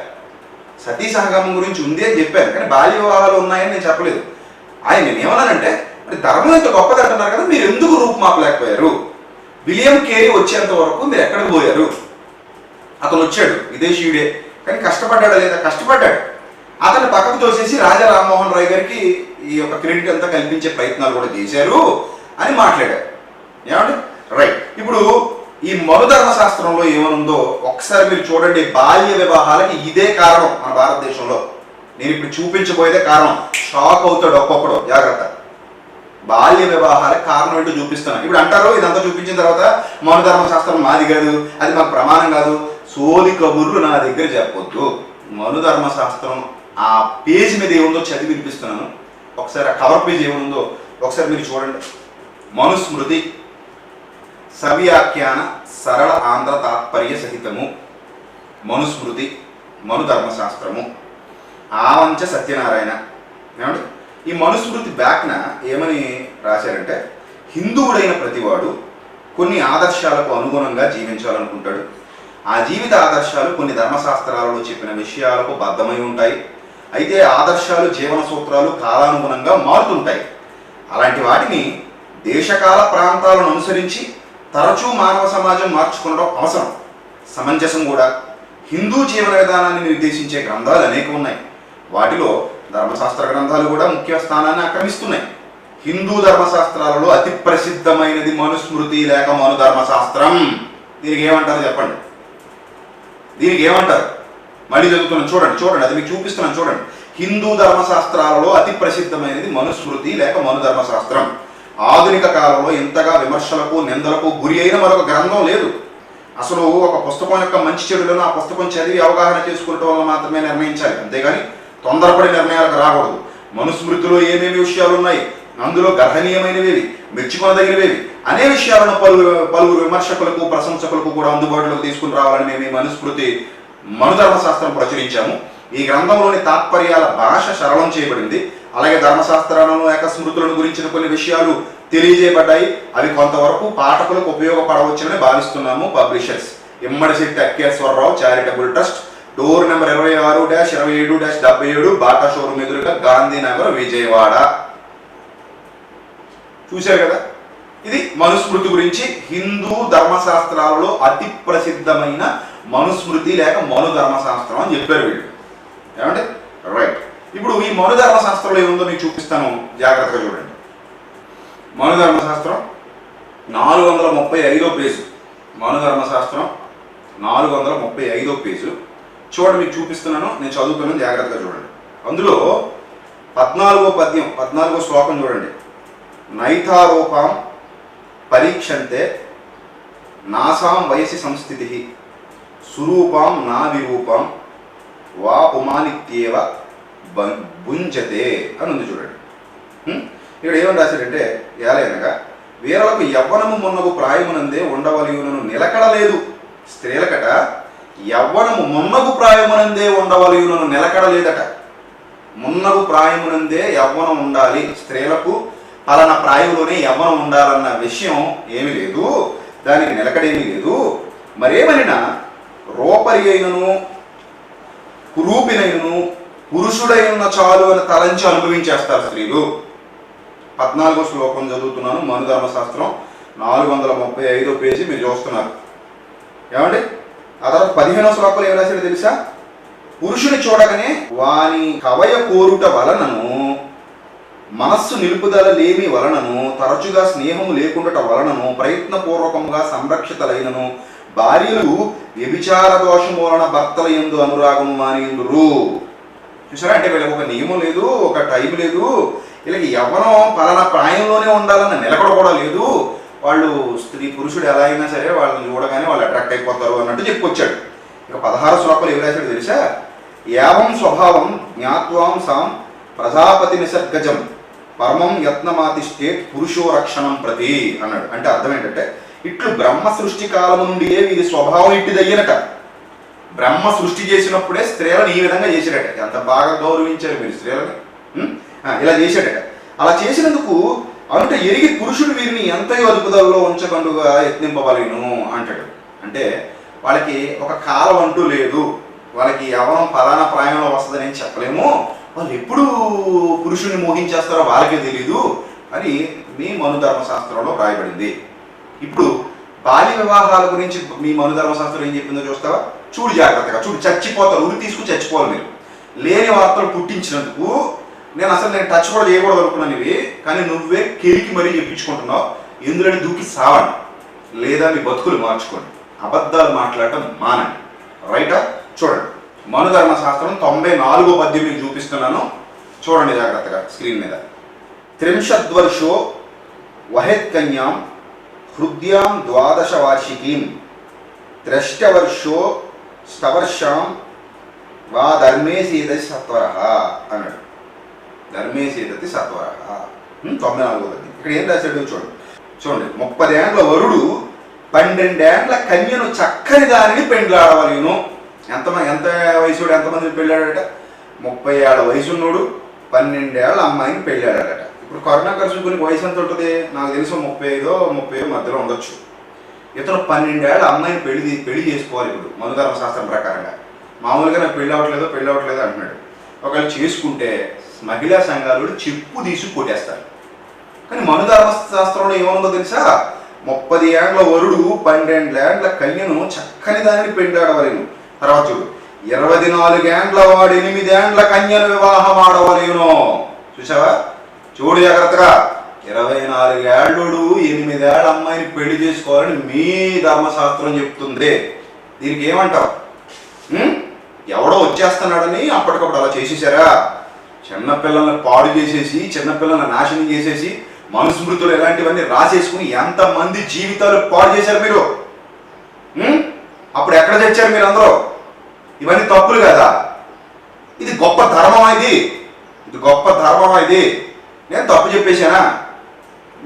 Speaker 2: సతీ సహగమనం గురించి ఉంది అని చెప్పాను, కానీ బాల్య వివాహాలు ఉన్నాయని నేను చెప్పలేదు. నేను ఏమన్నానంటే, మరి ధర్మం ఎంత గొప్పది అంటున్నారు కదా, మీరు ఎందుకు రూపుమాపలేకపోయారు? విలియం కేరీ వచ్చేంత వరకు మీరు ఎక్కడికి పోయారు? అతను వచ్చాడు, విదేశీయుడే, కానీ కష్టపడ్డాడా లేదా? కష్టపడ్డాడు. అతన్ని పక్కకు తోసేసి రాజా రామ్మోహన్ రాయ్ గారికి ఈ యొక్క క్రెడిట్ అంతా కల్పించే ప్రయత్నాలు కూడా చేశారు అని మాట్లాడారు. ఏమంటే రైట్. ఇప్పుడు ఈ మను ధర్మశాస్త్రంలో ఏమనుందో ఒకసారి మీరు చూడండి. బాల్య వివాహాలకి ఇదే కారణం మన భారతదేశంలో. నేను ఇప్పుడు చూపించబోయేదే కారణం. షాక్ అవుతాడు ఒక్కొక్కడు, జాగ్రత్త. బాల్య వివాహాలకు కారణం ఏంటో చూపిస్తాను. ఇప్పుడు అంటారు, ఇదంతా చూపించిన తర్వాత మను ధర్మశాస్త్రం మాది కాదు, అది మాకు ప్రమాణం కాదు, సోది కబుర్లు నా దగ్గర చెప్పొద్దు. మను ధర్మశాస్త్రం ఆ పేజీ మీద ఏముందో చదివి వినిపిస్తున్నాను. ఒకసారి ఆ కవర్ పేజ్ ఏముందో ఒకసారి మీరు చూడండి. మనుస్మృతి సవ్యాఖ్యాన సరళ ఆంధ్ర తాత్పర్య సహితము, మనుస్మృతి, మను ధర్మశాస్త్రము, ఆవంచ సత్యనారాయణ. ఏమంటే ఈ మనుస్మృతి బ్యాక్న ఏమని రాశారంటే, హిందువుడైన ప్రతివాడు కొన్ని ఆదర్శాలకు అనుగుణంగా జీవించాలనుకుంటాడు. ఆ జీవిత ఆదర్శాలు కొన్ని ధర్మశాస్త్రాలలో చెప్పిన విషయాలకు బద్ధమై ఉంటాయి. అయితే ఆదర్శాలు, జీవన సూత్రాలు కాలానుగుణంగా మారుతుంటాయి. అలాంటి వాటిని దేశకాల ప్రాంతాలను అనుసరించి తరచూ మానవ సమాజం మార్చుకోవడం అవసరం, సమంజసం కూడా. హిందూ జీవన విధానాన్ని నిర్దేశించే గ్రంథాలు అనేక ఉన్నాయి. వాటిలో ధర్మశాస్త్ర గ్రంథాలు కూడా ముఖ్య స్థానాన్ని ఆక్రమిస్తున్నాయి. హిందూ ధర్మశాస్త్రాలలో అతి ప్రసిద్ధమైనది మనుస్మృతి లేక మను ధర్మశాస్త్రం. దీనికి ఏమంటారు చెప్పండి? దీనికి ఏమంటారు? మళ్ళీ చదువుతున్నాను, చూడండి, అది మీకు చూపిస్తున్నాను, చూడండి. హిందూ ధర్మశాస్త్రాలలో అతి ప్రసిద్ధమైనది మనుస్మృతి లేక మనుధర్మశాస్త్రం. ఆధునిక కాలంలో ఇంతగా విమర్శలకు నిందలకు గురి అయిన మరొక గ్రంథం లేదు. అసలు ఒక పుస్తకం యొక్క మంచి చెడులను ఆ పుస్తకం చదివి అవగాహన చేసుకోవటం వల్ల మాత్రమే నిర్ణయించాలి, అంతేగాని తొందరపడి నిర్ణయాలకు రాకూడదు. మనుస్మృతిలో ఏమేమి విషయాలు ఉన్నాయి, అందులో గర్హనీయమైనవి, మెచ్చుకొనదగినవి అనే విషయాలను పలువురు విమర్శకులకు ప్రశంసకులకు కూడా అందుబాటులోకి తీసుకుని రావాలని మేము ఈ మనుస్మృతి మనుధర్మశాస్త్రం ప్రచురించాము. ఈ గ్రంథంలోని తాత్పర్యాల భాష సరళం చేయబడింది. అలాగే ధర్మశాస్త్రాలను లేక స్మృతులను గురించిన కొన్ని విషయాలు తెలియజేయబడ్డాయి. అవి కొంతవరకు పాఠకులకు ఉపయోగపడవచ్చునని భావిస్తున్నాము. Publishers Immadisetti Akkeshwararao charitable trust, door number 26-27-77, Bata showroom ఎదురుగా, గాంధీనగర్, విజయవాడ. చూశారు కదా, ఇది మనుస్మృతి గురించి. హిందూ ధర్మశాస్త్రాలలో అతి ప్రసిద్ధమైన మనుస్మృతి లేక మను ధర్మశాస్త్రం అని చెప్పారు వీళ్ళు. ఏమంటే రైట్. ఇప్పుడు ఈ మను ధర్మశాస్త్రంలో ఏముందో మీకు చూపిస్తాను, జాగ్రత్తగా చూడండి. మను ధర్మశాస్త్రం 435వ పేజు. మను ధర్మశాస్త్రం 435వ పేజు చూడండి, మీకు చూపిస్తున్నాను, నేను చదువుతున్నాను, జాగ్రత్తగా చూడండి. అందులో 14వ పద్యం 14వ శ్లోకం చూడండి. నైతారోపాం పరీక్షంతే నాసాం వయసి సంస్థితి సురూపాం నా విరూపాం వా ఉమానిత్యేవ భుంజతే అని ఉంది చూడండి. ఇక్కడ ఏమని రాశాడంటే, ఏలైనగా వీరలకు యవ్వనము మున్నగు ప్రాయమునందే ఉండవలయునను నిలకడలేదు. స్త్రీలకట యవ్వనము మున్నగు ప్రాయమునందే ఉండవలయునను నిలకడలేదట. మున్నగు ప్రాయమునందే యవ్వనం ఉండాలి, స్త్రీలకు పలానా ప్రాయంలోనే యవ్వనం ఉండాలన్న విషయం ఏమీ లేదు, దానికి నిలకడేమీ లేదు. మరేమనినా రూపరి అయినను కురూపినైనను పురుషుడైన చాలు అని తలంచి అనుభవించేస్తారు స్త్రీలు. 14వ శ్లోకం చదువుతున్నాను, మను ధర్మశాస్త్రం 435వ పేజీ మీరు చూస్తున్నారు. ఏమండి ఆ తర్వాత 15వ శ్లోకంలో ఏం రాశాడో తెలుసా? పురుషుని చూడగానే వాని కవయ కోరుట వలనను మనస్సు నిలుపుదల లేమి వలనను తరచుగా స్నేహము లేకుండట వలనను ప్రయత్నపూర్వకంగా సంరక్షితలైనను భార్యలు వ్యభిచార దోషం వలన భర్తల యందు అనురాగం మానిందురు. చూసారా, అంటే వీళ్ళకి ఒక నియమం లేదు, ఒక టైం లేదు, వీళ్ళకి యవ్వనం పలానా ప్రాయంలోనే ఉండాలన్న నిలకడ కూడా లేదు. వాళ్ళు స్త్రీ పురుషుడు ఎలా అయినా సరే వాళ్ళని చూడగానే వాళ్ళు అట్రాక్ట్ అయిపోతారు అన్నట్టు చెప్పుకొచ్చాడు. ఇక 16 శ్లోకాలు ఏం రాశాడు తెలుసా? యావం స్వభావం జ్ఞాత్వాం సాం ప్రజాపతి నిసర్గజం పరమం యత్నమాతిష్ఠేత్ పురుషో రక్షణం ప్రతి అన్నాడు. అంటే అర్థం ఏంటంటే, ఇట్లు బ్రహ్మ సృష్టి కాలము నుండియే వీరి స్వభావం ఇట్టిదయ్యనట. బ్రహ్మ సృష్టి చేసినప్పుడే స్త్రీలను ఈ విధంగా చేశాడట. ఎంత బాగా గౌరవించారు మీరు స్త్రీలని, ఇలా చేశాడట. అలా చేసినందుకు అంటే ఎరిగి పురుషుడు వీరిని ఎంతయో అదుపుదలలో ఉంచకండుగా యత్నింపవలేను అంటాడు. అంటే వాళ్ళకి ఒక కాలం అంటూ లేదు, వాళ్ళకి యవ్వనం ఫలానా ప్రాయంలో వస్తుందని చెప్పలేము, వాళ్ళు ఎప్పుడు పురుషుని మోహించేస్తారో వాళ్ళకే తెలీదు అని మీ మను ధర్మశాస్త్రంలో రాయబడింది. ఇప్పుడు బాల్య వివాహాల గురించి మీ మను ధర్మశాస్త్రం ఏం చెప్పిందో చూస్తావా? చూడు జాగ్రత్తగా, చూడు, చచ్చిపోతారు, ఉరి తీసుకుని చచ్చిపోవాలి మీరు. లేని వార్తలు పుట్టించినందుకు నేను టచ్ కూడా చేయకూడదు అనుకున్నాను ఇవి, కానీ నువ్వే కెలికి మరీ చెప్పించుకుంటున్నావు. ఎందులోని దూకి సావండి, లేదా మీ బతుకులు మార్చుకోండి, అబద్ధాలు మాట్లాడటం మానండి. రైటా? చూడండి, మను ధర్మశాస్త్రం 94వ పద్యం మీకు చూపిస్తున్నాను, చూడండి జాగ్రత్తగా స్క్రీన్ మీద. 30 వర్షో వహెత్ కన్యాం హృద్యాం 12 వార్షికీం 3 వర్షో స్తవర్షాం వా ధర్మే సీదతి సత్వర అన్నాడు. ధర్మే సీదతి సత్వర 94వ పద్యం. ఇక్కడ ఏం రాశాడు చూడండి. 30 ఏండ్ల వరుడు 12 ఏండ్ల కన్యను చక్కని దానిని పెండ్లాడవలేను. ఎంత వయసుడు ఎంతమందిని పెళ్ళాడట? 30 ఏళ్ల వయసున్నోడు 12 ఏళ్ల అమ్మాయిని పెళ్ళాడట. ఇప్పుడు కరోనా ఖర్చు కొన్ని వయసు ఎంత ఉంటుంది నాకు తెలుసు, 35 మధ్యలో ఉండొచ్చు. ఇతను 12 ఏళ్ల అమ్మాయిని పెళ్లి చేసుకోవాలి ఇప్పుడు మను ధర్మశాస్త్రం ప్రకారంగా. మామూలుగా నాకు పెళ్ళి అవ్వట్లేదు అంటున్నాడు. ఒకవేళ చేసుకుంటే మహిళా సంఘాలు చెప్పు తీసి కొట్టేస్తారు. కానీ మను ధర్మశాస్త్రంలో ఏమనుందో తెలుసా? 30 ఏండ్ల వరుడు 12 ఏండ్ల కన్యను చక్కని దానిని పెళ్ళాడవలేను. తర్వాత చూడు, 24 ఏండ్ల వాడు 8 ఏండ్ల కన్యను వివాహం ఆడవలేను. చూసావా? చూడు జాగ్రత్తగా, 24 ఏళ్ళుడు 8 ఏళ్ల అమ్మాయిని పెళ్లి చేసుకోవాలని మీ ధర్మశాస్త్రం చెప్తుంది. దీనికి ఏమంటావు? ఎవడో వచ్చేస్తున్నాడని అప్పటికప్పుడు అలా చేసేసారా? చిన్నపిల్లల్ని పాడు చేసేసి, చిన్నపిల్లల్ని నాశనం చేసేసి, మనుస్మృతులు ఇలాంటివన్నీ రాసేసుకుని ఎంతమంది జీవితాలు పాడు చేశారు మీరు. అప్పుడు ఎక్కడ తెచ్చారు మీరు అందరూ? ఇవన్నీ తప్పులు కదా. ఇది గొప్ప ధర్మమా? ఇది గొప్ప ధర్మమా? నేను తప్పు చెప్పేశానా?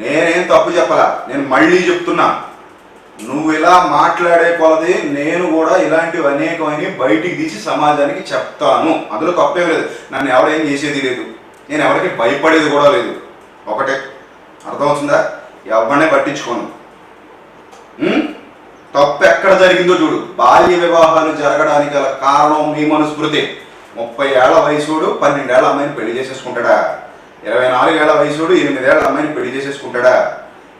Speaker 2: నేనేం తప్పు చెప్పలా. నేను మళ్ళీ చెప్తున్నా, నువ్వు ఇలా మాట్లాడే కొలది నేను కూడా ఇలాంటివి అనేకమని బయటికి తీసి సమాజానికి చెప్తాను. అందులో తప్పేం లేదు. నన్ను ఎవరేం చేసేది లేదు, నేను ఎవరికి భయపడేది కూడా లేదు. ఒకటే అర్థమవుతుందా? ఎవరినే పట్టించుకోను. తప్పు ఎక్కడ జరిగిందో చూడు. బాల్య వివాహాలు జరగడానికి గల కారణం మీ మనుస్మృతి. 30 ఏళ్ల వయసుడు 12 ఏళ్ల అమ్మాయిని పెళ్లి చేసేసుకుంటాడా? 24 ఏళ్ల వయసుడు 8 ఏళ్ల అమ్మాయిని పెళ్లి చేసేసుకుంటాడా?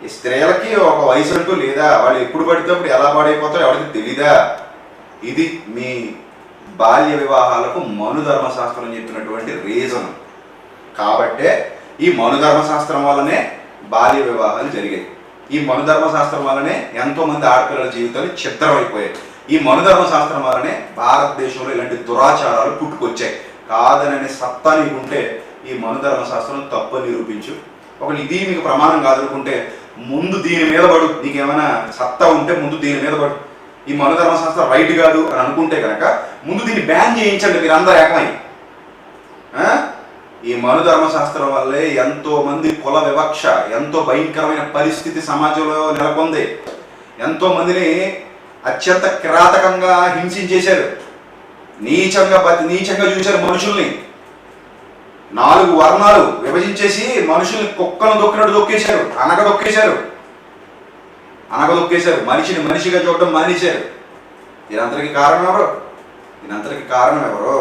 Speaker 2: ఈ స్త్రీలకి ఒక వయసు అంటూ లేదా? వాళ్ళు ఎప్పుడు పడితే అప్పుడు ఎలా పాడైపోతారో ఎవరికి తెలీదా? ఇది మీ బాల్య వివాహాలకు మనుధర్మశాస్త్రం చెప్పినటువంటి రీజన్. కాబట్టే ఈ మనుధర్మశాస్త్రం వల్లనే బాల్య వివాహాలు జరిగాయి. ఈ మనుధర్మశాస్త్రం వల్లనే ఎంతో మంది ఆడపిల్లల జీవితాలు ఛిద్రమైపోయాయి. ఈ మనుధర్మశాస్త్రం వల్లనే భారతదేశంలో ఇలాంటి దురాచారాలు పుట్టుకొచ్చాయి. కాదనని సత్తా నీకుంటే ఈ మనుధర్మశాస్త్రం తప్పు నిరూపించు. ఒకటి ఇది మీకు ప్రమాణం కాదనుకుంటే ముందు దీని మీద పడు. నీకేమైనా సత్తా ఉంటే ముందు దీని మీద పడు. ఈ మనుధర్మశాస్త్రం రైట్ కాదు అని అనుకుంటే కనుక ముందు దీన్ని బ్యాన్ చేయించండి మీరు అందరూ ఏకమై. ఈ మనుధర్మశాస్త్రం వల్లే ఎంతో మంది కుల వివక్ష, ఎంతో భయంకరమైన పరిస్థితి సమాజంలో నెలకొంది. ఎంతో మందిని అత్యంత కిరాతకంగా హింసించేశారు, నీచంగా చూశారు. మనుషుల్ని 4 వర్ణాలు విభజించేసి మనుషుల్ని కుక్కను దొక్కినట్టు దొక్కేశారు, అనగదొక్కేశారు. మనిషిని మనిషిగా చూడటం మానేశారు. దీనంతటికి కారణం ఎవరు?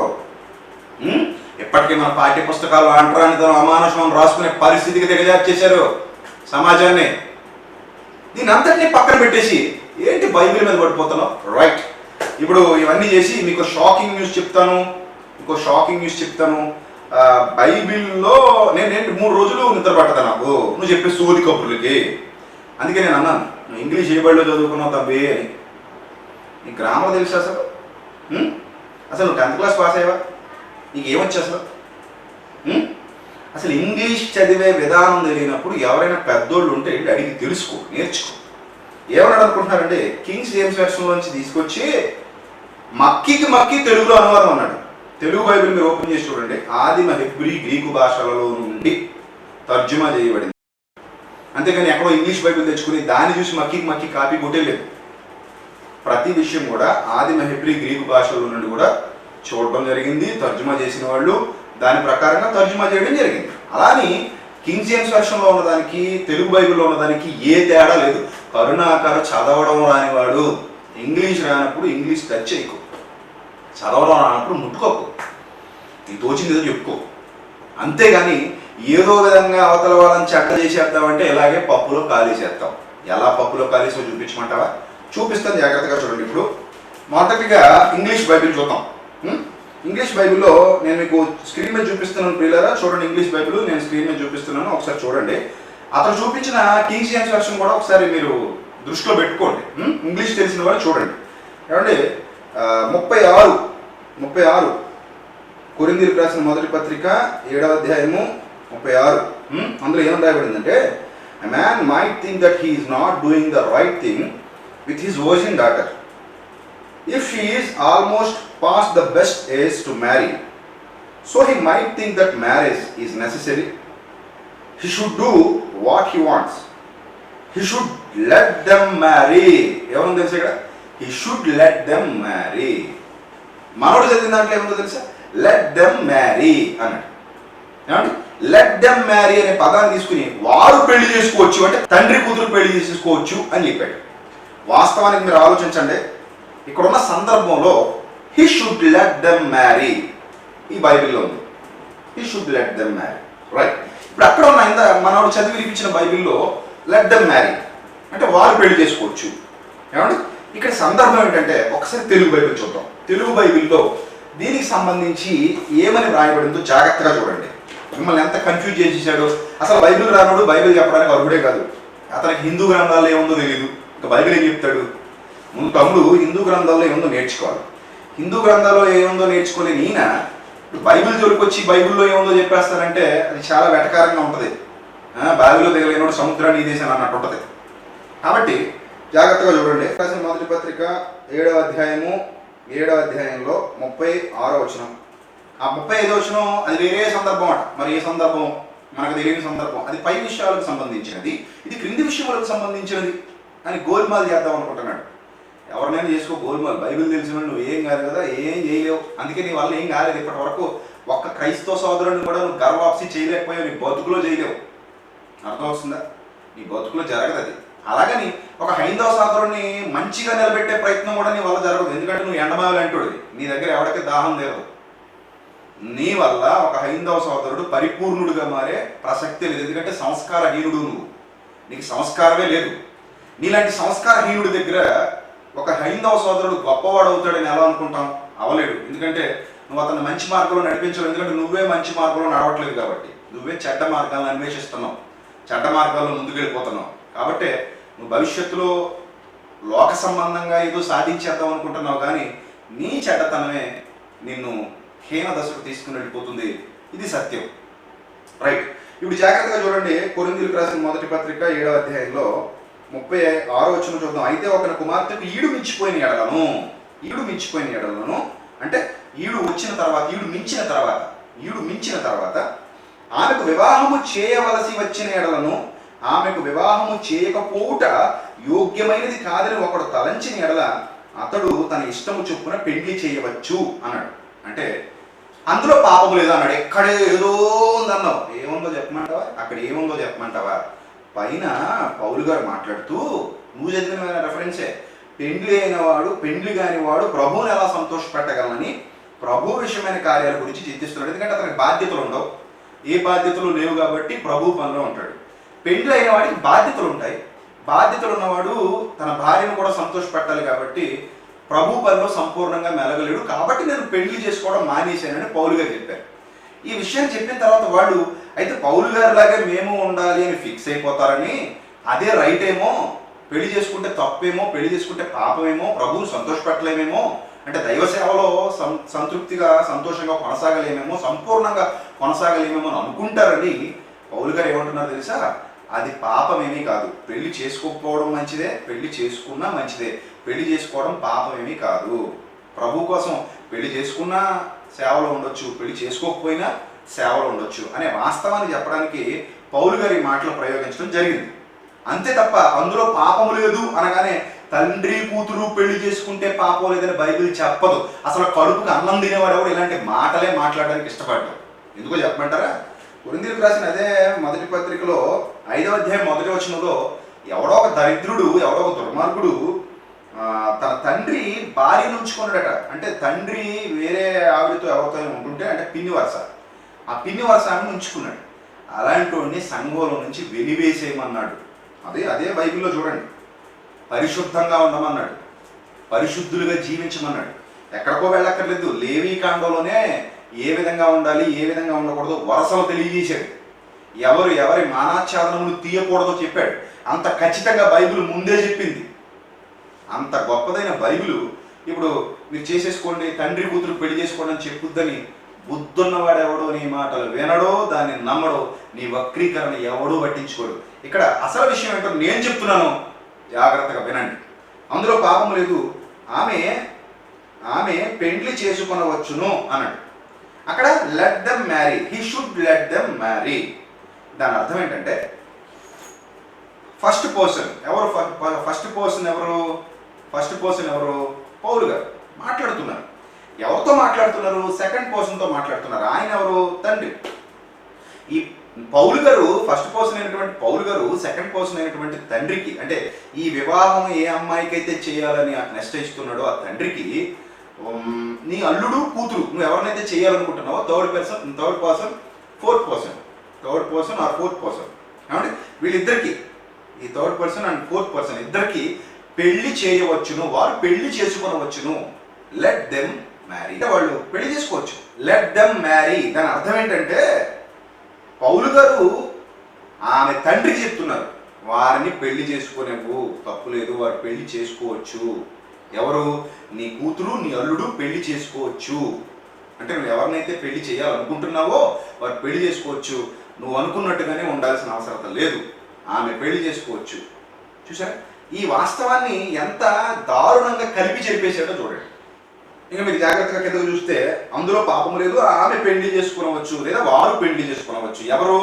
Speaker 2: ఇప్పటికీ మన పాఠ్య పుస్తకాలు అంటరానితనం, అమానుషం రాసుకునే పరిస్థితికి దిగజార్చేశారు సమాజాన్ని. దీని అంతటినీ పక్కన పెట్టేసి ఏంటి బైబిల్ మీద పడిపోతున్నావు? రైట్, ఇప్పుడు ఇవన్నీ చేసి మీకు షాకింగ్ న్యూస్ చెప్తాను. బైబిల్లో నేను 3 రోజులు నిద్ర పట్టదా నాకు నువ్వు చెప్పే సోది కబుర్లకి. అందుకే నేను అన్నాను, నువ్వు ఇంగ్లీష్ ఏ బడిలో చదువుకున్నావు తబ్బే అని. నీ గ్రామర్ తెలుసు అసలు? నువ్వు 10th క్లాస్ పాస్ అయ్యావా? నీకు ఏమొచ్చు అసలు ఇంగ్లీష్ చదివే విధానం తెలియనప్పుడు ఎవరైనా పెద్దోళ్ళు ఉంటే అడిగి తెలుసుకో, నేర్చుకో. ఏమన్నాడు అనుకుంటున్నారంటే, కింగ్స్ జేమ్స్ వెర్షన్లోంచి తీసుకొచ్చి మక్కి తెలుగులో అనువాదం అన్నాడు. తెలుగు బైబిల్ మీరు ఓపెన్ చేసి చూడండి, ఆదిమ హెబ్రీ గ్రీకు భాషలలో నుండి తర్జుమా చేయబడింది. అంతేగాని ఎక్కడో ఇంగ్లీష్ బైబిల్ తెచ్చుకుని దాన్ని చూసి మక్కి కాపీ కొట్టేలేదు. ప్రతి విషయం కూడా ఆదిమ హెబ్రీ గ్రీకు భాషల నుండి కూడా చూడటం జరిగింది. తర్జుమా చేసిన వాళ్ళు దాని ప్రకారంగా తర్జుమా చేయడం జరిగింది. అలాని కింగ్ జేమ్స్ వెర్షన్లో ఉన్నదానికి తెలుగు బైబిల్లో ఉన్నదానికి ఏ తేడా లేదు. కరుణాకర్ చదవడం రానివాడు, ఇంగ్లీష్ రానప్పుడు ఇంగ్లీష్ టచ్ చేయకు, చదవడం రానప్పుడు ముట్టుకోకు, నీ తోచింది ఏదో చెప్పుకో. అంతేగాని ఏదో విధంగా అవతల వాళ్ళని చెడ్డ చేసేద్దామంటే ఇలాగే పప్పులో ఖాళీ చేస్తాం. ఎలా పప్పులో ఖాళీసో చూపించమంటావా? చూపిస్తాను, జాగ్రత్తగా చూడండి. ఇప్పుడు మొదటిగా ఇంగ్లీష్ బైబిల్ చూద్దాం. ఇంగ్లీష్ బైబిల్లో నేను మీకు స్క్రీన్ మీద చూపిస్తున్నాను ప్రియులారా, చూడండి. ఇంగ్లీష్ బైబిల్ నేను స్క్రీన్ మీద చూపిస్తున్నాను, ఒకసారి చూడండి. అతను చూపించిన కింగ్ జేమ్స్ వెర్షన్ కూడా ఒకసారి మీరు దృష్టిలో పెట్టుకోండి. ఇంగ్లీష్ తెలిసిన వాళ్ళు చూడండి. ఏమంటే 36 కొరింథీయులకు రాసిన మొదటి పత్రిక 7వ అధ్యాయము 36. అందులో ఏం రాయబడిందంటే, a man might think that he is not doing the right thing with his virgin daughter if she is almost past the best age to marry, so he might think that marriage is necessary. He should do what he wants. He should let them marry. ఏమన్నా తెలుసా ఇక్కడ? He should let them marry. మనోడు చదివిన దాంట్లో ఏముందో తెలుసా? let them marry అన్నాడు. ఏమండి? let them marry అనే పదాన్ని తీసుకుని వారు పెళ్లి చేసుకోవచ్చు అంటే తండ్రి కూతురు పెళ్లి చేసుకోవచ్చు అని చెప్పాడు. వాస్తవానికి మీరు ఆలోచించండి, ఇక్కడున్న సందర్భంలో he should let them marry ఈ బైబిల్లో ఉంది. he should let them marry, right. ఇప్పుడు అక్కడ ఉన్న మనోడు చదివి వినిపించిన బైబిల్లో let them marry అంటే వారు పెళ్లి చేసుకోవచ్చు. ఏమండి? ఇక్కడ సందర్భం ఏంటంటే ఒకసారి తెలుగు బైబిల్ చూద్దాం. తెలుగు బైబిల్లో దీనికి సంబంధించి ఏమని వ్రాయబడిందో జాగ్రత్తగా చూడండి. మిమ్మల్ని ఎంత కన్ఫ్యూజ్ చేసేసాడు. అసలు బైబిల్ రానుడు బైబిల్ చెప్పడానికి అర్హుడే కాదు. అతనికి హిందూ గ్రంథాల్లో ఏముందో తెలియదు, ఇంకా బైబిల్ ఏం చెప్తాడు? ముందు తమ్ముడు హిందూ గ్రంథాల్లో ఏముందో నేర్చుకోవాలి. హిందూ గ్రంథాల్లో ఏముందో నేర్చుకోలేని ఈయన ఇప్పుడు బైబిల్ జోలికి వచ్చి బైబిల్లో ఏముందో చెప్పేస్తారంటే అది చాలా వెటకారంగా ఉంటుంది. బావిలో దిగలేనోడు సముద్రాన్ని ఈదేశాను అన్నట్టు ఉంటుంది. కాబట్టి జాగ్రత్తగా చూడండి. రాసిన మొదటి పత్రిక 7వ అధ్యాయంలో 36వ వచనం. ఆ 35వ వచనం అది వేరే సందర్భం అట. మరి ఏ సందర్భం మనకు తెలియని సందర్భం. అది పై విషయాలకు సంబంధించినది, ఇది క్రింది విషయములకు సంబంధించినది అని గోల్మాల్ చేద్దాం అనుకుంటున్నాడు. ఎవరినైనా చేసుకో గోల్మాల్. బైబిల్ తెలిసిన నువ్వు ఏం కాదు కదా, ఏం చేయలేవు, అందుకే నీ వల్ల ఏం కాలేదు ఇప్పటి వరకు. ఒక్క క్రైస్తవ సోదరుని కూడా నువ్వు గర్వాప్సి చేయలేకపోయావు, నీ బతుకులో చేయలేవు. అర్థం వస్తుందా? నీ బతుకులో జరగదు అది. అలాగని ఒక హైందవ సోదరుని మంచిగా నిలబెట్టే ప్రయత్నం కూడా నీ వల్ల జరగదు. ఎందుకంటే నువ్వు ఎండమావిలు అంటాడు, నీ దగ్గర ఎవరికి దాహం లేదు. నీ వల్ల ఒక హైందవ సోదరుడు పరిపూర్ణుడిగా మారే ప్రసక్తే లేదు. ఎందుకంటే సంస్కారహీనుడు నువ్వు, నీకు సంస్కారమే లేదు. నీలాంటి సంస్కారహీనుడి దగ్గర ఒక హైందవ సోదరుడు గొప్పవాడు అవుతాడని ఎలా అనుకుంటాం? అవలేడు. ఎందుకంటే నువ్వు అతన్ని మంచి మార్గంలో నడిపించవు. ఎందుకంటే నువ్వే మంచి మార్గంలో నడవట్లేదు కాబట్టి, నువ్వే చెడ్డ మార్గాలను అన్వేషిస్తున్నావు, చెడ్డ మార్గాల్లో ముందుకెళ్ళిపోతున్నావు. కాబట్టి నువ్వు భవిష్యత్తులో లోక సంబంధంగా ఏదో సాధించేద్దాం అనుకుంటున్నావు, కానీ నీ చెడ్డతనమే నిన్ను హీన దశకు తీసుకుని వెళ్ళిపోతుంది. ఇది సత్యం. రైట్. ఇప్పుడు జాగ్రత్తగా చూడండి. కొరింథీయులకు రాసిన మొదటి పత్రిక 7వ అధ్యాయంలో 36వ వచనం చూద్దాం. అయితే ఒక కుమార్తెకు ఈడు మించిపోయిన ఎడలను అంటే ఈడు మించిన తర్వాత ఆమెకు వివాహము చేయవలసి వచ్చిన ఎడలను, ఆమెకు వివాహము చేయకపోవుట యోగ్యమైనది కాదని ఒకడు తలంచిన ఎడల అతడు తన ఇష్టము చొప్పున పెండ్లి చేయవచ్చు అన్నాడు. అంటే అందులో పాపం లేదు అన్నాడు. ఎక్కడే ఏదో ఉందన్నావు. ఏముందో చెప్పమంటావా? అక్కడ ఏముందో చెప్పమంటావా? పైన పౌలు గారు మాట్లాడుతూ, నువ్వు చదివిన రెఫరెన్సే, పెండ్లి కాని వాడు ప్రభువుని ఎలా సంతోషపెట్టగలనని ప్రభు విషయమైన కార్యాల గురించి చింతిస్తున్నాడు. ఎందుకంటే అతనికి బాధ్యతలు ఉండవు, ఏ బాధ్యతలు లేవు కాబట్టి ప్రభు పనిలో ఉంటాడు. పెండ్లి అయిన వాడికి బాధ్యతలు ఉంటాయి. బాధ్యతలు ఉన్నవాడు తన భార్యను కూడా సంతోషపెట్టాలి కాబట్టి ప్రభు పనిలో సంపూర్ణంగా మెలగలేడు. కాబట్టి నేను పెళ్లి చేసుకోవడం మానేశానని పౌలు గారు చెప్పారు. ఈ విషయం చెప్పిన తర్వాత వాళ్ళు అయితే పౌలు గారి లాగే మేము ఉండాలి అని ఫిక్స్ అయిపోతారని, అదే రైట్ ఏమో, పెళ్లి చేసుకుంటే తప్పేమో, పెళ్లి చేసుకుంటే పాపమేమో, ప్రభువును సంతోషపెట్టలేమేమో, అంటే దైవ సేవలో సంతృప్తిగా సంతోషంగా కొనసాగలేమేమో, సంపూర్ణంగా కొనసాగలేమేమో అని అనుకుంటారని పౌలు గారు ఏమంటున్నారు తెలుసా? అది పాపమేమీ కాదు. పెళ్లి చేసుకోకపోవడం మంచిదే, పెళ్లి చేసుకున్నా మంచిదే. పెళ్లి చేసుకోవడం పాపమేమీ కాదు. ప్రభు కోసం పెళ్లి చేసుకున్నా సేవలో ఉండొచ్చు, పెళ్లి చేసుకోకపోయినా సేవలో ఉండొచ్చు అనే వాస్తవాన్ని చెప్పడానికి పౌలు గారి మాటలు ప్రయోగించడం జరిగింది. అంతే తప్ప అందులో పాపం లేదు అనగానే తండ్రి కూతురు పెళ్లి చేసుకుంటే పాపం లేదని బైబిల్ చెప్పదు. అసలు కడుపుకి అన్నం తినేవాడు ఎవడు ఇలాంటి మాటలే మాట్లాడడానికి ఇష్టపడ్డాడు. ఎందుకో చెప్పమంటారా? కొరింథీయులకు రాసిన అదే మొదటి పత్రికలో 5వ అధ్యాయం 1వ వచనంలో ఎవడో ఒక దరిద్రుడు, ఎవడో ఒక దుర్మార్గుడు తన తండ్రి భార్య నుంచుకున్నాడట. అంటే తండ్రి వేరే ఆవిడతో ఎవరితో ఉంటుంటే, అంటే పిన్ని వరుస, ఆ పిన్ని వరుస ఆమె ఉంచుకున్నాడు. అలాంటి వాడిని సంఘంలో నుంచి వెలివేసేయమన్నాడు. అదే బైబిల్లో చూడండి. పరిశుద్ధంగా ఉండమన్నాడు, పరిశుద్ధులుగా జీవించమన్నాడు. ఎక్కడికో వెళ్ళక్కర్లేదు. లేవీ కాండంలోనే ఏ విధంగా ఉండాలి, ఏ విధంగా ఉండకూడదో వరసలు తెలియజేశాడు. ఎవరి మానాచ్ఛాదనములు తీయకూడదో చెప్పాడు. అంత ఖచ్చితంగా బైబిల్ ముందే చెప్పింది. అంత గొప్పదైన బైబిల్ ఇప్పుడు మీరు చేసేసుకోండి, తండ్రి కూతురు పెళ్లి చేసుకోండి అని చెప్పుద్దని బుద్ధున్నవాడు ఎవడో నీ మాటలు వినడో, దాన్ని నమ్మడో, నీ వక్రీకరణ ఎవడో పట్టించుకోడు. ఇక్కడ అసలు విషయం ఏంటో నేను చెప్తున్నాను, జాగ్రత్తగా వినండి. అందులో పాపం లేదు. ఆమె పెండ్లి చేసుకొనవచ్చును అన్నాడు. అక్కడ let them marry, he should let them marry. దాని అర్థం ఏంటంటే ఫస్ట్ పర్సన్ ఎవరు? పౌలు గారు మాట్లాడుతున్నారు. ఎవరితో మాట్లాడుతున్నారు? సెకండ్ పర్సన్తో మాట్లాడుతున్నారు. ఆయన ఎవరు? తండ్రి. ఈ పౌలు గారు ఫస్ట్ పర్సన్ అయినటువంటి పౌలు గారు సెకండ్ పర్సన్ అయినటువంటి తండ్రికి, అంటే ఈ వివాహం ఏ అమ్మాయికైతే చేయాలని నిశ్చయిస్తున్నాడో ఆ తండ్రికి, నీ అల్లుడు కూతురు నువ్వు ఎవరినైతే చేయాలనుకుంటున్నావో థర్డ్ పర్సన్ ఫోర్త్ పర్సన్ ఏమంటే వీళ్ళిద్దరికి, ఈ third person and fourth person ఇద్దరికి పెళ్లి చేయవచ్చును, వారు పెళ్లి చేసుకొనవచ్చును. లెట్ దెమ్ మ్యారీ, వాళ్ళు పెళ్లి చేసుకోవచ్చు. లెట్ దెమ్ మ్యారీ దాని అర్థం ఏంటంటే పౌలు గారు ఆమె తండ్రికి చెప్తున్నారు, వారిని పెళ్లి చేసుకునేవు, తప్పు లేదు, వారు పెళ్లి చేసుకోవచ్చు. ఎవరు? నీ కూతురు నీ అల్లుడు పెళ్లి చేసుకోవచ్చు. అంటే నువ్వు ఎవరినైతే పెళ్లి చేయాలనుకుంటున్నావో వారు పెళ్లి చేసుకోవచ్చు, నువ్వు అనుకున్నట్టుగానే ఉండాల్సిన అవసరం లేదు, ఆమె పెళ్లి చేసుకోవచ్చు. చూసారా ఈ వాస్తవాన్ని ఎంత దారుణంగా కలిపి చెప్పేసాడో చూడండి. ఇంకా మీరు జాగ్రత్తగా కిందకు చూస్తే అందులో పాపం లేదు, ఆమె పెళ్లి చేసుకునవచ్చు లేదా వారు పెళ్లి చేసుకునవచ్చు. ఎవరు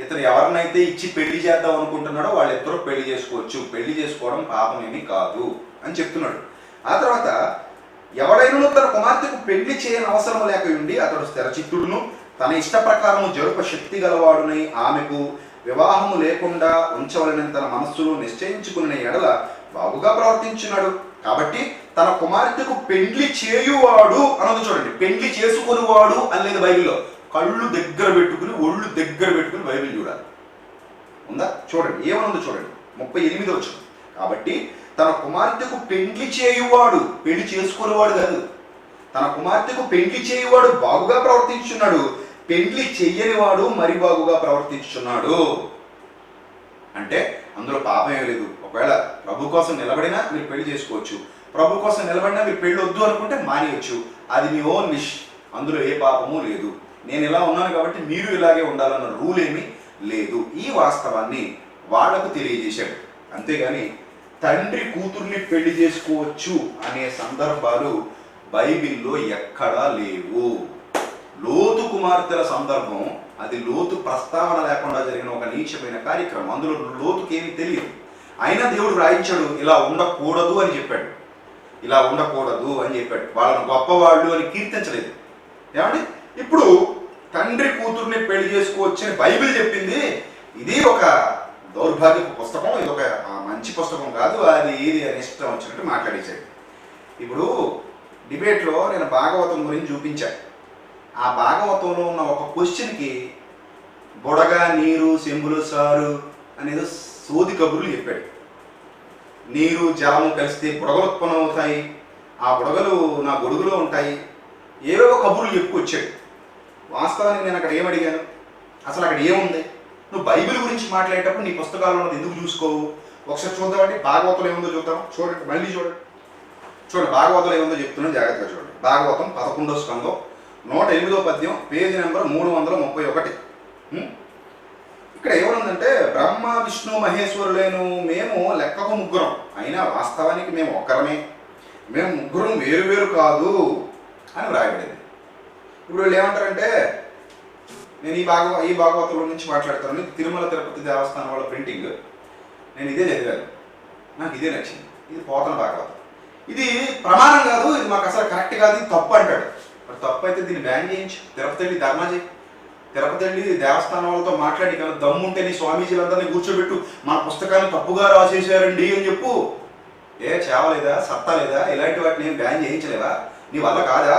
Speaker 2: ఇతను ఎవరినైతే ఇచ్చి పెళ్లి చేద్దాం అనుకుంటున్నాడో వాళ్ళిద్దరూ పెళ్లి చేసుకోవచ్చు, పెళ్లి చేసుకోవడం పాపం ఏమీ కాదు అని చెప్తున్నాడు. ఆ తర్వాత ఎవడైనా తన కుమార్తెకు పెళ్లి చేయని అవసరం లేక ఉండి అతడు స్థిరచిత్తుడును తన ఇష్ట ప్రకారము జరుప శక్తి గలవాడునై ఆమెకు వివాహము లేకుండా ఉంచవలనని తన మనస్సులో నిశ్చయించుకున్న ఎడల బాగుగా ప్రవర్తించున్నాడు. కాబట్టి తన కుమార్తెకు పెండ్లి చేయువాడు అన్నది చూడండి, పెండ్లి చేసుకునివాడు అనేది బైబిల్లో. కళ్ళు దగ్గర పెట్టుకుని ఒళ్ళు దగ్గర పెట్టుకుని బైబిల్ చూడాలి. ఉందా చూడండి, ఏమనుందో చూడండి 38వ వచనం. కాబట్టి తన కుమార్తెకు పెండ్లి చేయువాడు, పెళ్లి చేసుకునేవాడు కాదు, తన కుమార్తెకు పెండ్లి చేయువాడు బాగుగా ప్రవర్తించున్నాడు, పెండ్లి చెయ్యని వాడు మరి బాగుగా ప్రవర్తించున్నాడు. అంటే అందులో పాపం ఏమీ లేదు. ఒకవేళ ప్రభు కోసం నిలబడినా మీరు పెళ్లి చేసుకోవచ్చు, ప్రభు కోసం నిలబడినా మీరు పెళ్లి వద్దు అనుకుంటే మానేయచ్చు, అది మీ ఓన్ విష్, అందులో ఏ పాపము లేదు. నేను ఇలా ఉన్నాను కాబట్టి మీరు ఇలాగే ఉండాలన్న రూల్ ఏమీ లేదు. ఈ వాస్తవాన్ని వాళ్లకు తెలియజేశాడు. అంతేగాని తండ్రి కూతుర్ని పెళ్లి చేసుకోవచ్చు అనే సందర్భాలు బైబిల్లో ఎక్కడా లేవు. లోతు కుమార్తెల సందర్భం, అది లోతు ప్రస్తావన లేకుండా జరిగిన ఒక నీచమైన కార్యక్రమం. అందులో లోతుకి ఏమీ తెలియదు. అయినా దేవుడు రాయించాడు, ఇలా ఉండకూడదు అని చెప్పాడు, ఇలా ఉండకూడదు అని చెప్పాడు. వాళ్ళని గొప్పవాళ్ళు అని కీర్తించలేదు. ఏమండి ఇప్పుడు తండ్రి కూతుర్ని పెళ్లి చేసుకోవచ్చు అని బైబిల్ చెప్పింది. ఇది ఒక దౌర్భాగ్యపు పుస్తకం, ఇది ఒక మంచి పుస్తకం కాదు, అది ఏది అని ఇష్టం వచ్చినట్టు మాట్లాడేశాడు. ఇప్పుడు డిబేట్లో నేను భాగవతం గురించి చూపించాను. ఆ భాగవతంలో ఉన్న ఒక క్వశ్చన్కి బుడగ నీరు చెంబులు సారు అనేది సోది కబుర్లు చెప్పాడు. నీరు జలము కలిస్తే బుడగలు ఉత్పన్నం అవుతాయి, ఆ బుడగలు నా గొడుగులో ఉంటాయి, ఏవేవో కబుర్లు చెప్పుకొచ్చాడు. వాస్తవానికి నేను అక్కడ ఏమడిగాను, అసలు అక్కడ ఏముంది? నువ్వు బైబిల్ గురించి మాట్లాడేటప్పుడు నీ పుస్తకాల్లో ఉన్నది ఎందుకు చూసుకోవు? ఒకసారి చూద్దామండి, భాగవతంలో ఏముందో చూద్దాం. చూడండి, మళ్ళీ చూడండి, భాగవతంలో ఏముందో చెప్తున్నాను, జాగ్రత్తగా చూడండి. భాగవతం 11వ స్కంధం 108వ పద్యం, పేజీ నెంబర్ 331. ఇక్కడ ఏమనుందంటే, బ్రహ్మ విష్ణు మహేశ్వరులేను మేము లెక్కకు ముగ్గురం, అయినా వాస్తవానికి మేము ఒక్కరమే, మేము ముగ్గురం వేరు వేరు కాదు అని వ్రాయబడింది. ఇప్పుడు వీళ్ళు ఏమంటారంటే, నేను ఈ భాగవతంలో నుంచి మాట్లాడతాను. తిరుమల తిరుపతి దేవస్థానం వాళ్ళ ప్రింటింగ్ నేను ఇదే చదివాను, నాకు ఇదే నచ్చింది. ఇది పోతన భాగవతం, ఇది ప్రమాణం కాదు, ఇది మాకు అసలు కరెక్ట్ కాదు, ఇది తప్పు అంటాడు. మరి తప్పు అయితే దీన్ని బ్యాన్ చేయించు, తిరుపతి వెళ్ళి ధర్నా చేయి, తిరుపతి వెళ్ళి దేవస్థానం వాళ్ళతో మాట్లాడి కదా దమ్ముంటే నీ స్వామీజీలందరినీ కూర్చోబెట్టు, మన పుస్తకాన్ని తప్పుగా రాసేసారండి అని చెప్పు. ఏ చేవలేదా, సత్తా లేదా, ఇలాంటి వాటిని ఏం బ్యాన్ చేయించలేదా? నీ వల్ల కాదా,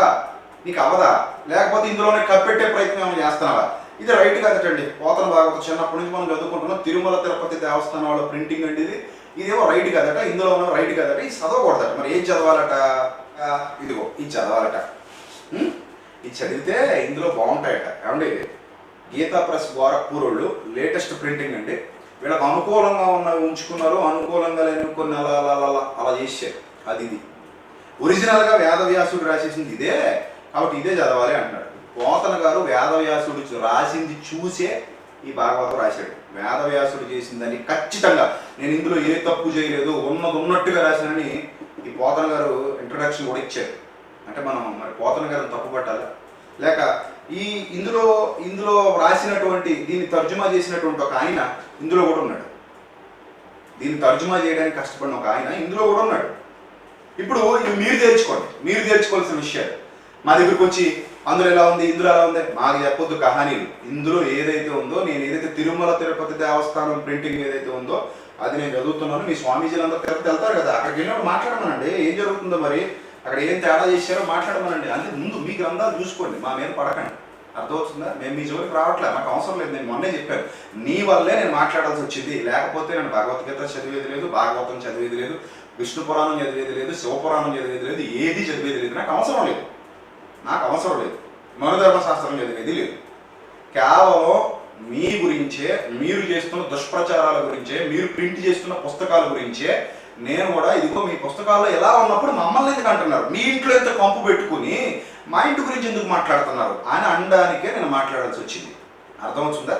Speaker 2: నీకు అవదా, లేకపోతే ఇందులోనే కప్పెట్టే ప్రయత్నం ఏమైనా చేస్తున్నావా? ఇది రైట్ కాదటండి. పోతన భాగవతం చిన్నప్పటి నుంచి మనం చదువుకుంటున్నాం, తిరుమల తిరుపతి దేవస్థానం వాళ్ళ ప్రింటింగ్ అండి ఇది, ఇదేమో రైట్ కాదట, ఇందులో ఉన్న రైట్ కాదట, ఇది చదవకూడదట. మరి ఏం చదవాలట? ఇదిగో ఇది చదవాలట, ఇది చదివితే ఇందులో బాగుంటాయట. ఏమండి గీతా ప్రెస్ గోరఖ్పూర్ వాళ్ళు లేటెస్ట్ ప్రింటింగ్ అండి, వీళ్ళకి అనుకూలంగా ఉన్నవి ఉంచుకున్నారు, అనుకూలంగా లేని కొన్ని అలా అలా అలా చేశారు. అది ఇది ఒరిజినల్గా వేదవ్యాసుడు రాసేసింది ఇదే, కాబట్టి ఇదే చదవాలి అంటున్నాడు. పోతన గారు వేదవ్యాసుడు రాసింది చూసే ఈ భాగవతం రాశాడు. వేదవ్యాసుడు చేసిందని ఖచ్చితంగా నేను ఇందులో ఏ తప్పు చేయలేదు, ఉన్నది ఉన్నట్టుగా రాశానని ఈ పోతన గారు ఇంట్రడక్షన్ కూడా ఇచ్చారు. అంటే మనం మరి పోతన గారిని తప్పు పట్టాలా, లేక ఈ ఇందులో రాసినటువంటి దీన్ని తర్జుమా చేసినటువంటి ఒక ఆయన ఇందులో కూడా ఉన్నాడు, దీన్ని తర్జుమా చేయడానికి కష్టపడిన ఒక ఆయన ఇందులో కూడా ఉన్నాడు. ఇప్పుడు ఇవి మీరు తేల్చుకోవాల్సిన విషయాలు. మా దగ్గరకు వచ్చి అందులో ఎలా ఉంది, ఇందులో ఎలా ఉంది మాకు చెప్పొద్దు కహానీలు. ఇందులో ఏదైతే ఉందో, నేను ఏదైతే తిరుమల తిరుపతి దేవస్థానం ప్రింటింగ్ ఏదైతే ఉందో అది నేను చదువుతున్నాను. మీ స్వామీజీలందరూ తిరుపతి వెళ్తారు కదా, అక్కడికి వెళ్ళినప్పుడు మాట్లాడమనండి, ఏం జరుగుతుందో మరి అక్కడ ఏం తేడా చేశారో మాట్లాడమనండి. అంతే, ముందు మీ గ్రంథాలు చూసుకోండి, మా మీద పడకండి. అర్థమవుతుందా? మేము మీ జోలికి రావట్లే, మాకు అవసరం లేదు. నేను మొన్నే చెప్పాను, నీ వల్లే నేను మాట్లాడాల్సి వచ్చింది, లేకపోతే నేను భగవద్గీత చదివేది లేదు, భాగవతం చదివేది లేదు, విష్ణు పురాణం చదివేది లేదు, శివపురాణం చదివేది లేదు, ఏది చదివేది లేదు. నాకు అవసరం లేదు, మనోధర్మశాస్త్రం చదివేది లేదు. కేవలం మీ గురించే, మీరు చేస్తున్న దుష్ప్రచారాల గురించే, మీరు ప్రింట్ చేస్తున్న పుస్తకాల గురించే నేను కూడా ఇదిగో మీ పుస్తకాల్లో ఎలా ఉన్నప్పుడు మమ్మల్ని ఎందుకు అంటున్నారు? మీ ఇంట్లో ఎంత కంపు పెట్టుకుని మా ఇంటి గురించి ఎందుకు మాట్లాడుతున్నారు అని అనడానికే నేను మాట్లాడాల్సి వచ్చింది. అర్థమవుతుందా?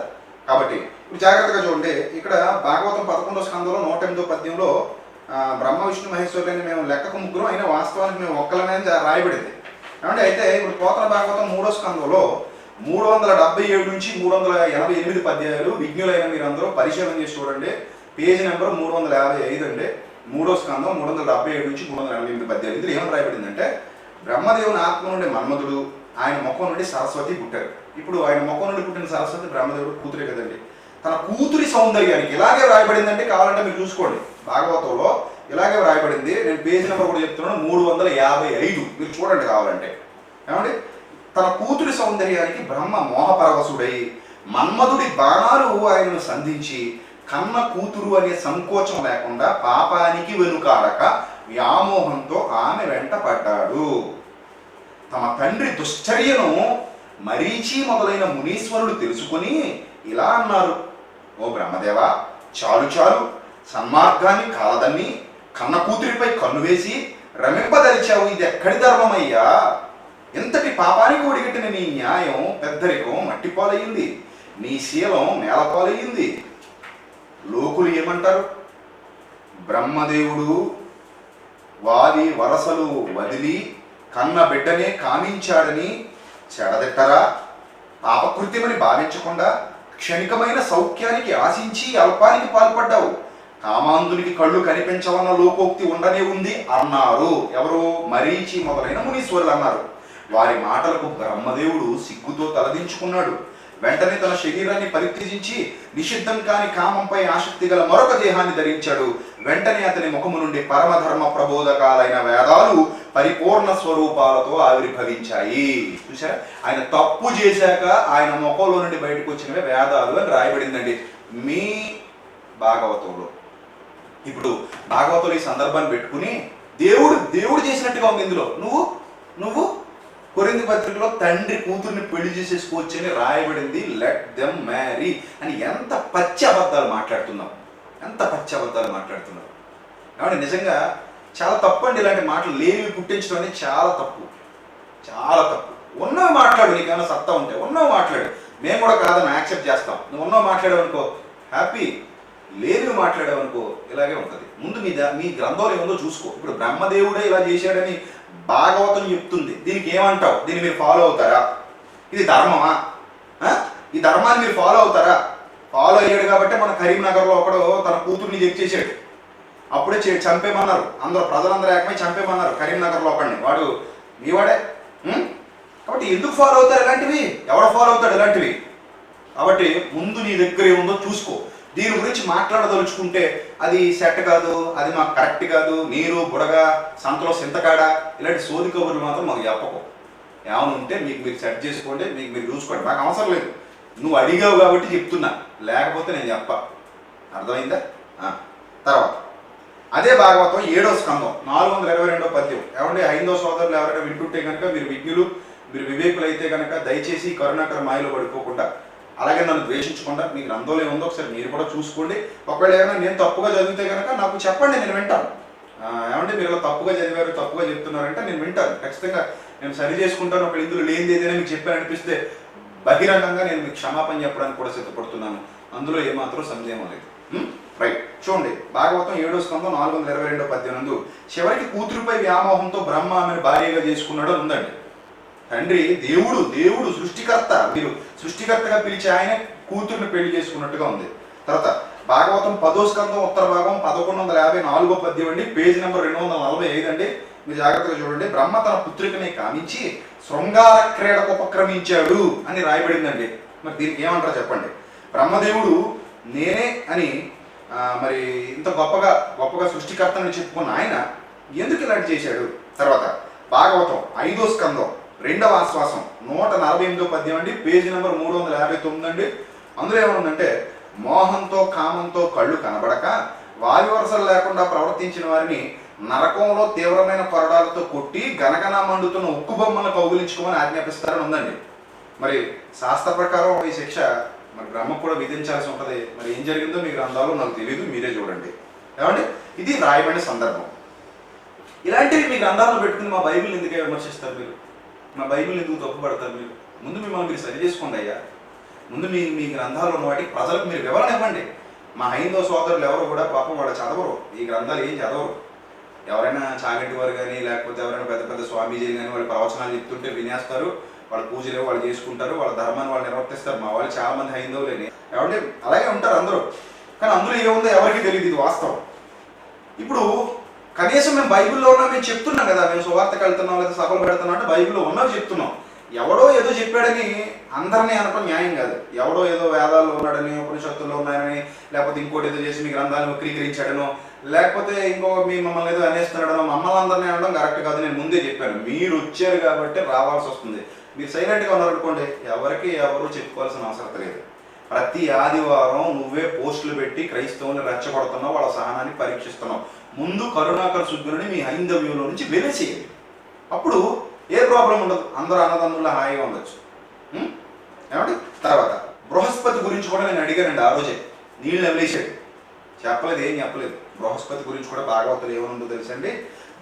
Speaker 2: కాబట్టి ఇప్పుడు జాగ్రత్తగా చూడండి. ఇక్కడ భాగవతం 11వ స్కందంలో 108వ పద్యంలో బ్రహ్మ విష్ణు మహేశ్వరులని మేము లెక్కకు ముగ్గురు, అయినా వాస్తవానికి మేము ఒక్కలనే రాయబడింది. ఏమంటే అయితే ఇప్పుడు పోతన భాగవతం 3వ స్కందంలో 377 నుంచి 388 పద్యాలు విజ్ఞులైన మీరందరూ పరిశీలన చేసి చూడండి. పేజీ నెంబర్ 355 అండి. 3వ స్కందం 377 నుంచి 388 పద్యాలు. ఇందులో ఏమని రాయబడిందంటే, బ్రహ్మదేవుని ఆత్మ నుండి మన్మధుడు, ఆయన ముఖం నుండి సరస్వతి పుట్టారు. ఇప్పుడు ఆయన ముఖం నుండి పుట్టిన సరస్వతి బ్రహ్మదేవుడు కూతురే కదండి. తన కూతురి సౌందర్యానికి ఇలాగే రాయబడిందంటే, కావాలంటే మీరు చూసుకోండి భాగవతంలో ఇలాగే రాయబడింది. నేను పేజీ నెంబర్ కూడా చెప్తున్నాను, 355. మీరు చూడండి కావాలంటే. ఏమండి, తన కూతురి సౌందర్యానికి బ్రహ్మ మోహపరవశుడై మన్మధుడి బాణాలు ఆయనను సంధించి కన్న కూతురు అనే సంకోచం లేకుండా పాపానికి వెనుకాడక వ్యామోహంతో ఆమె వెంట పడ్డాడు. తమ తండ్రి దుశ్చర్యను మరీచి మొదలైన మునీశ్వరులు తెలుసుకుని ఇలా అన్నారు, ఓ బ్రహ్మదేవా, చాలు చాలు, సన్మార్గాన్ని కాలదన్ని కన్న కూతురిపై కన్ను వేసి రమింపదలిచావు. ఇది ఎక్కడి ధర్మమయ్యా? ఎంతటి పాపానికి ఒడిగట్టిన నీ న్యాయం పెద్దరికం మట్టిపాలయ్యింది, నీ శీలం నేలపాలయ్యింది. లోకులు ఏమంటారు? బ్రహ్మదేవుడు వారి వరసలు వదిలి కన్న బిడ్డనే కామించాడని చెడదెట్టరా? పాపకృత్యమని భావించకుండా క్షణికమైన సౌఖ్యానికి ఆశించి అల్పానికి పాల్పడ్డావు. కామాంధునికి కళ్ళు కనిపించవన్న లోకోక్తి ఉండనే ఉంది అన్నారు. ఎవరు? మరీచి మొదలైన మునీశ్వరులు అన్నారు. వారి మాటలకు బ్రహ్మదేవుడు సిగ్గుతో తలదించుకున్నాడు. వెంటనే తన శరీరాన్ని పరిత్యజించి నిషిద్ధం కాని కామంపై ఆసక్తి గల మరొక దేహాన్ని ధరించాడు. వెంటనే అతని ముఖము నుండి పరమధర్మ ప్రబోధకాలైన వేదాలు పరిపూర్ణ స్వరూపాలతో ఆవిర్భవించాయి. చూసారా, ఆయన తప్పు చేశాక ఆయన ముఖంలో నుండి బయటకు వచ్చినవే వేదాలు అని రాయబడిందండి మీ భాగవతంలో. ఇప్పుడు భాగవతంలో ఈ సందర్భాన్ని పెట్టుకుని దేవుడు చేసినట్టుగా ఉంది ఇందులో. నువ్వు కొరింథీ పత్రికలో తండ్రి కూతుర్ని పెళ్లి చేసేసుకోవచ్చు అని రాయబడింది. లెట్ దెమ్ మ్యారీ అని ఎంత పచ్చి అబద్ధాలు మాట్లాడుతున్నాం, కాబట్టి నిజంగా చాలా తప్పు అండి. ఇలాంటి మాటలు లేవి పుట్టించడం అనేది చాలా తప్పు. ఉన్నవి మాట్లాడు, నీకేమైనా సత్తా ఉంటే ఉన్నవి మాట్లాడు. మేము కూడా కాదని యాక్సెప్ట్ చేస్తాం. నువ్వు ఉన్నవి మాట్లాడావనుకో హ్యాపీ, లేనివి మాట్లాడావనుకో ఇలాగే ఉంటుంది. ముందు మీ గ్రంథంలో ఏముందో చూసుకో. ఇప్పుడు బ్రహ్మదేవుడే ఇలా చేశాడని భాగవతం చెప్తుంది. దీనికి ఏమంటావు? దీన్ని మీరు ఫాలో అవుతారా? ఇది ధర్మమా? ఈ ధర్మాన్ని మీరు ఫాలో అవుతారా? ఫాలో అయ్యాడు కాబట్టి మన కరీంనగర్లో ఒకడు తన కూతుర్ని చేశాడు. అప్పుడే చంపేమన్నారు, అందరూ ప్రజలందరూ ఏకమై చంపేమన్నారు కరీంనగర్లో ఒకడిని. వాడు మీవాడే. కాబట్టి ఎందుకు ఫాలో అవుతారు ఇలాంటివి? ఎవడు ఫాలో అవుతాడు ఇలాంటివి? కాబట్టి ముందు నీ దగ్గర ఏముందో చూసుకో. దీని గురించి మాట్లాడదలుచుకుంటే అది సెట్ కాదు, అది మాకు కరెక్ట్ కాదు, నీరు బుడగ సంతలో సింతకాడ ఇలాంటి సోది కబుర్లు మాత్రం మాకు చెప్పకు. ఏమైనా ఉంటే మీరు సెట్ చేసుకోండి, మీరు చూసుకోండి. మాకు అవసరం లేదు. నువ్వు అడిగావు కాబట్టి చెప్తున్నా, లేకపోతే నేను చెప్ప. అర్థమైందా? తర్వాత అదే భాగవతం 7వ స్కందం 422వ పద్యం. ఏమంటే హైందవ సోదరులు ఎవరైనా వింటుంటే కనుక, మీరు విజ్ఞులు, మీరు వివేకులు అయితే కనుక దయచేసి కరుణాకర మాయలో పడుకోకుండా, అలాగే నన్ను ద్వేషించకుండా మీకు గ్రంథంలో ఏముందో ఒకసారి మీరు కూడా చూసుకోండి. ఒకవేళ ఏమైనా నేను తప్పుగా చదివితే కనుక నాకు చెప్పండి, నేను వింటాను. ఏమంటే మీరు ఇలా తప్పుగా చదివారు, తప్పుగా చెప్తున్నారంటే నేను వింటాను. ఖచ్చితంగా నేను సరి చేసుకుంటాను. ఒకవేళ ఇందులో లేనిది ఏదైనా మీకు చెప్పాను అనిపిస్తే బహిరంగంగా నేను మీకు క్షమాపణ చెప్పడానికి కూడా సిద్ధపడుతున్నాను. అందులో ఏమాత్రం సందేహం లేదు. రైట్, చూడండి భాగవతం 7వ స్కందం 422వ పద్యం నందు చివరికి కూతురుపై వ్యామోహంతో బ్రహ్మ ఆమెను భార్యగా చేసుకున్నాడు ఉందండి. తండ్రి దేవుడు సృష్టికర్త, మీరు సృష్టికర్తగా పిలిచి ఆయన కూతుర్ని పెళ్లి చేసుకున్నట్టుగా ఉంది. తర్వాత భాగవతం 10వ స్కందం ఉత్తర భాగం 1154వ పద్యం అండి, పేజీ నెంబర్ 245 అండి. మీరు జాగ్రత్తగా చూడండి. బ్రహ్మ తన పుత్రికని కామించి శృంగార క్రీడకు ఉపక్రమించాడు అని రాయబడిందండి. మరి దీనికి ఏమంటారు చెప్పండి? బ్రహ్మదేవుడు నేనే అని మరి ఇంత గొప్పగా సృష్టికర్తని చెప్పుకున్న ఆయన ఎందుకు ఇలాంటి చేశాడు? తర్వాత భాగవతం 5వ స్కందం 2వ ఆశ్వాసం 148వ పద్యం అండి, పేజీ నెంబర్ 359 అండి. అందులో ఏమనుందంటే, మోహంతో కామంతో కళ్ళు కనబడక వాయు వరసలు లేకుండా ప్రవర్తించిన వారిని నరకంలో తీవ్రమైన కొరడాలతో కొట్టి గనగన మండుతున్న ఉక్కు బొమ్మను కౌగిలించుకోమని ఆజ్ఞాపిస్తారని ఉందండి. మరి శాస్త్ర ప్రకారం ఈ శిక్ష మరి బ్రహ్మకు కూడా విధించాల్సి ఉంటుంది. మరి ఏం జరిగిందో మీ గ్రంథాల్లో నాకు తెలియదు, మీరే చూడండి. ఏమండి, ఇది రాయబడిన సందర్భం. ఇలాంటివి మీ గ్రంథాల్లో పెట్టుకుని మా బైబిల్ ఎందుకే విమర్శిస్తారు మీరు? నా బైబిల్ ఎందుకు తప్పుపడతారు మీరు? ముందు మిమ్మల్ని మీరు సరి చేసుకోండి అయ్యా. ముందు మీ గ్రంథాలు ఉన్న వాటికి ప్రజలకు మీరు వివరణ ఇవ్వండి. మా హైందవ సోదరులు ఎవరు కూడా పాపం వాళ్ళు చదవరు, ఈ గ్రంథాలు ఏం చదవరు. ఎవరైనా చాగంటి వారు కానీ లేకపోతే ఎవరైనా పెద్ద పెద్ద స్వామీజీలు కానీ వాళ్ళు ప్రవచనాలు చెప్తుంటే వినేస్తారు, వాళ్ళ పూజలు వాళ్ళు చేసుకుంటారు, వాళ్ళ ధర్మాన్ని వాళ్ళు నిర్వర్తిస్తారు. మా వాళ్ళు చాలా మంది హైందవులేని ఎవరంటే అలాగే ఉంటారు అందరూ. కానీ అందులో ఏముందో ఎవరికి తెలియదు, ఇది వాస్తవం. ఇప్పుడు కనీసం మేము బైబిల్లో ఉన్నా మేము చెప్తున్నాం కదా, మేము సువార్తకు వెళ్తున్నాం లేదా సభలు పెడుతున్నాం అంటే బైబిల్లో ఉన్నవి చెప్తున్నాం. ఎవడో ఏదో చెప్పాడని అందరినీ అనడం న్యాయం కాదు. ఎవడో ఏదో వేదాల్లో ఉన్నాడని, ఉపనిషత్తుల్లో ఉన్నాడని, లేకపోతే ఇంకోటి ఏదో చేసి మీ గ్రంథాలను వక్రీకరించాడనో, లేకపోతే మమ్మల్ని ఏదో అనేస్తున్నాడనో మమ్మల్ని అందరినీ అనడం కరెక్ట్ కాదు. నేను ముందే చెప్పాను, మీరు వచ్చారు కాబట్టి రావాల్సి వస్తుంది. మీరు సైలెంట్గా ఉన్నారనుకోండి, ఎవరు చెప్పుకోవాల్సిన అవసరం లేదు. ప్రతి ఆదివారం నువ్వే పోస్టులు పెట్టి క్రైస్తవుని రెచ్చగొడుతున్నావు, వాళ్ళ సహనాన్ని పరీక్షిస్తున్నావు. ముందు కరుణాకర శుద్ధులని మీ హైందవ్యంలో నుంచి వెలిసేయండి, అప్పుడు ఏ ప్రాబ్లం ఉండదు, అందరూ అన్నదమ్ముల్లో హాయిగా ఉండొచ్చు. ఏమంటే తర్వాత బృహస్పతి గురించి కూడా నేను అడిగానండి ఆ రోజే, నీళ్ళు వదిలేసాడు, చెప్పలేదు, ఏం చెప్పలేదు. బృహస్పతి గురించి కూడా భాగవతం ఏమనుందో తెలుసండి.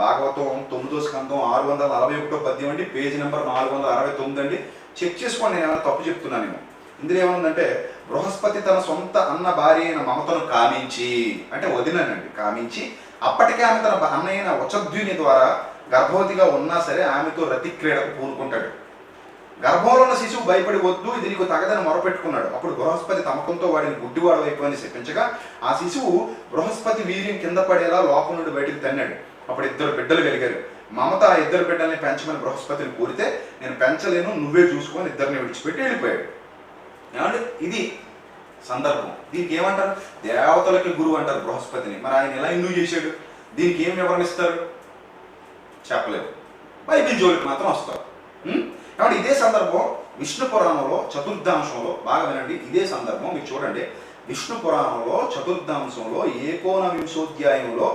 Speaker 2: భాగవతం 9వ స్కంధం 641 పద్యం అండి, పేజీ నెంబర్ 469 అండి. చెక్ చేసుకోండి, నేను ఏమైనా తప్పు చెప్తున్నాను నేను. ఇందులో ఏమనుందంటే, బృహస్పతి తన సొంత అన్న భార్య అయిన మమతను కామించి, అంటే వదినండి, కామించి అప్పటికే ఆమె తన అన్నయ్య అయిన వచద్యుని ద్వారా గర్భవతిగా ఉన్నా సరే ఆమెతో రతి క్రీడకు పూనుకుంటాడు. గర్భంలో ఉన్న శిశువు భయపడి వద్దు, ఇది నీకు తగదని మొరపెట్టుకున్నాడు. అప్పుడు బృహస్పతి తమకంతో వాడిని గుడ్డివాడు వైపు అని చెప్పించగా ఆ శిశువు బృహస్పతి వీర్యం కింద పడేలా లోపం నుండి బయటికి తన్నాడు. అప్పుడు 2 బిడ్డలు కలిగారు. మమత ఆ 2 బిడ్డల్ని పెంచమని బృహస్పతిని కోరితే, నేను పెంచలేను, నువ్వే చూసుకొని 2 విడిచిపెట్టి వెళ్ళిపోయాడు. ఏమంటే ఇది సందర్భం. దీనికి ఏమంటారు? దేవతలకి గురువు అంటారు బృహస్పతిని. మరి ఆయన ఎలా ఎందుకు చేశాడు? దీనికి ఏం వివరణిస్తారు? చెప్పలేరు. బైబిల్ జోలికి మాత్రం వస్తారు. కాబట్టి ఇదే సందర్భం విష్ణు పురాణంలో చతుర్థాంశంలో, బాగా వినండి, ఇదే సందర్భం మీరు చూడండి. విష్ణు పురాణంలో చతుర్థాంశంలో 19వ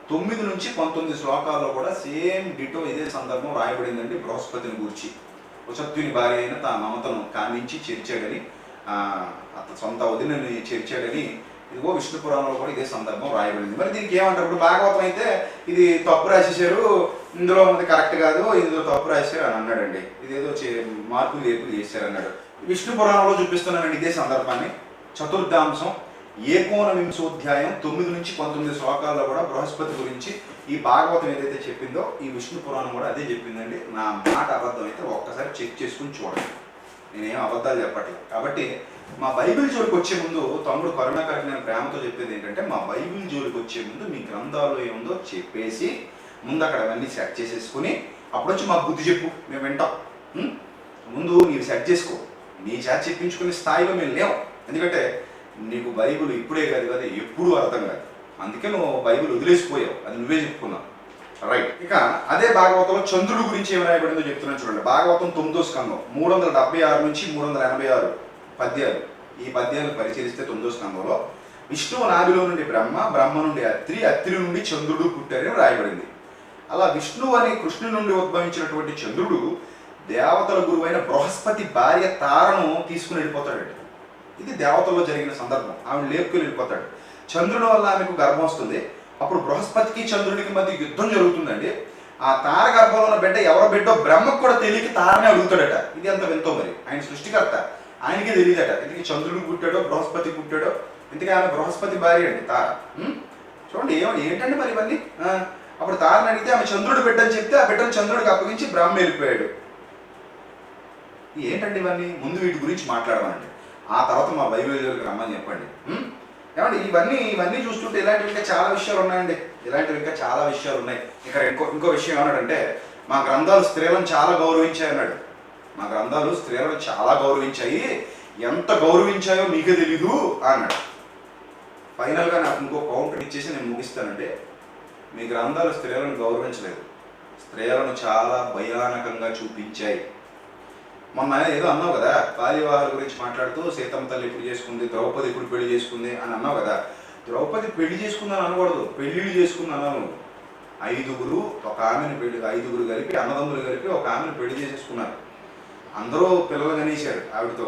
Speaker 2: 9 నుంచి 19 శ్లోకాల్లో కూడా సేమ్ డిటో ఇదే సందర్భం రాయబడిందండి. బృహస్పతిని గురించి వచద్యుని భార్య అయిన తా మమతను కామించి చేర్చాడని, అతని సొంత వదినని చేర్చాడని ఇదిగో విష్ణు పురాణంలో కూడా ఇదే సందర్భం రాయబడింది. మరి దీనికి ఏమంటారు? ఇప్పుడు భాగవతం అయితే ఇది తప్పు రాసేసారు, ఇందులో ఉంది కరెక్ట్ కాదు, ఇందులో తప్పు రాశారు అని అన్నాడండి. ఇదేదో మార్పులు ఏర్పులు చేశారు అన్నాడు. విష్ణు పురాణంలో చూపిస్తున్నానండి ఇదే సందర్భాన్ని. చతుర్థాంశం 19వ 9 నుంచి 19 శ్లోకాల్లో కూడా బృహస్పతి గురించి ఈ భాగవతం ఏదైతే చెప్పిందో ఈ విష్ణు పురాణం కూడా అదే చెప్పిందండి. నా మాట అబద్ధం అయితే ఒక్కసారి చెక్ చేసుకుని చూడండి, నేనేం అబద్ధాలు చెప్పట్లేదు. కాబట్టి మా బైబిల్ జోలికి వచ్చే ముందు తమ్ముడు కరుణాకర్కి నేను ప్రేమతో చెప్పేది ఏంటంటే, మా బైబిల్ జోలికి వచ్చే ముందు మీ గ్రంథాలు ఏముందో చెప్పేసి ముందు అక్కడ అవన్నీ సెట్ చేసేసుకుని అప్పుడు వచ్చి మాకు బుద్ధి చెప్పు, మేము వింటాం. ముందు మీరు సెట్ చేసుకో, నీ చేత చెప్పించుకునే స్థాయిలో మేము లేవు. ఎందుకంటే నీకు బైబిల్ ఇప్పుడే కాదు కదా, ఎప్పుడూ అర్థం కాదు. అందుకే నువ్వు బైబిల్ వదిలేసిపోయావు, అది నువ్వే చెప్పుకున్నావు. రైట్. ఇక అదే భాగవతంలో చంద్రుడు గురించి ఏమి రాయబడిందో చెప్తున్నాను చూడండి. భాగవతం 9వ స్కంధం 376 నుంచి 386 పద్యాలు. ఈ పద్యాలు పరిశీలిస్తే 9వ స్కంధంలో విష్ణువు నాభిలో నుండి బ్రహ్మ నుండి అత్రి నుండి చంద్రుడు పుట్టారని రాయబడింది. అలా విష్ణువు అనే కృష్ణుడి నుండి ఉద్భవించినటువంటి చంద్రుడు దేవతల గురువైన బృహస్పతి భార్య తారను తీసుకుని వెళ్ళిపోతాడు. ఇది దేవతల్లో జరిగిన సందర్భం. ఆమెను లేపుకుని వెళ్ళిపోతాడు. చంద్రుని వల్ల ఆమెకు గర్భం వస్తుంది. అప్పుడు బృహస్పతికి చంద్రుడికి మధ్య యుద్ధం జరుగుతుందండి. ఆ తార గర్భంలో ఉన్న బిడ్డ ఎవరో బిడ్డో బ్రహ్మకు కూడా తెలియక తారనే అడుగుతాడట. ఇది అంత వింతో, మరి ఆయన సృష్టికర్త, ఆయనకే తెలియదట ఇంతకీ చంద్రుడికి పుట్టాడో బృహస్పతికి పుట్టాడో. ఇంతకీ ఆమె బృహస్పతి భార్య అండి తార. చూడండి ఏంటండి మరి ఇవన్నీ. అప్పుడు తారని అడిగితే ఆమె చంద్రుడు బిడ్డ అని చెప్తే ఆ బిడ్డను చంద్రుడికి అప్పగించి బ్రహ్మ వెళ్ళిపోయాడు. ఏంటండి ఇవన్నీ? ముందు వీటి గురించి మాట్లాడమండి, ఆ తర్వాత మా బైబిల్ జోలికి రమ్మని చెప్పండి. ఏమండి ఇవన్నీ చూస్తుంటే ఇలాంటివి ఇంకా చాలా విషయాలు ఉన్నాయండి. ఇక్కడ ఇంకో విషయం ఏమన్నాడంటే, మా గ్రంథాలు స్త్రీలను చాలా గౌరవించాయి అన్నాడు. మా గ్రంథాలు స్త్రీలను చాలా గౌరవించాయి, ఎంత గౌరవించాయో మీకే తెలీదు అన్నాడు. ఫైనల్గా నాకు ఇంకో కౌంటర్ ఇచ్చేసి నేను ముగిస్తానంటే, మీ గ్రంథాలు స్త్రీలను గౌరవించలేదు, స్త్రీలను చాలా భయానకంగా చూపించాయి. మొన్న ఏదో అన్నావు కదా, బాల్యవివాహాల గురించి మాట్లాడుతూ సీతమ్మ తల్లి ఇప్పుడు చేసుకుంది, ద్రౌపది ఇప్పుడు పెళ్లి చేసుకుంది అని అన్నావు కదా. ద్రౌపది పెళ్లి చేసుకుందని అనకూడదు, పెళ్లిళ్ళు చేసుకుంది అన్నావు నువ్వు. 5 ఒక ఆమెను కలిపి అన్నదమ్ములు కలిపి ఒక ఆమెను పెళ్లి చేసేసుకున్నారు. అందరూ పిల్లలు కనేశారు ఆవిడతో.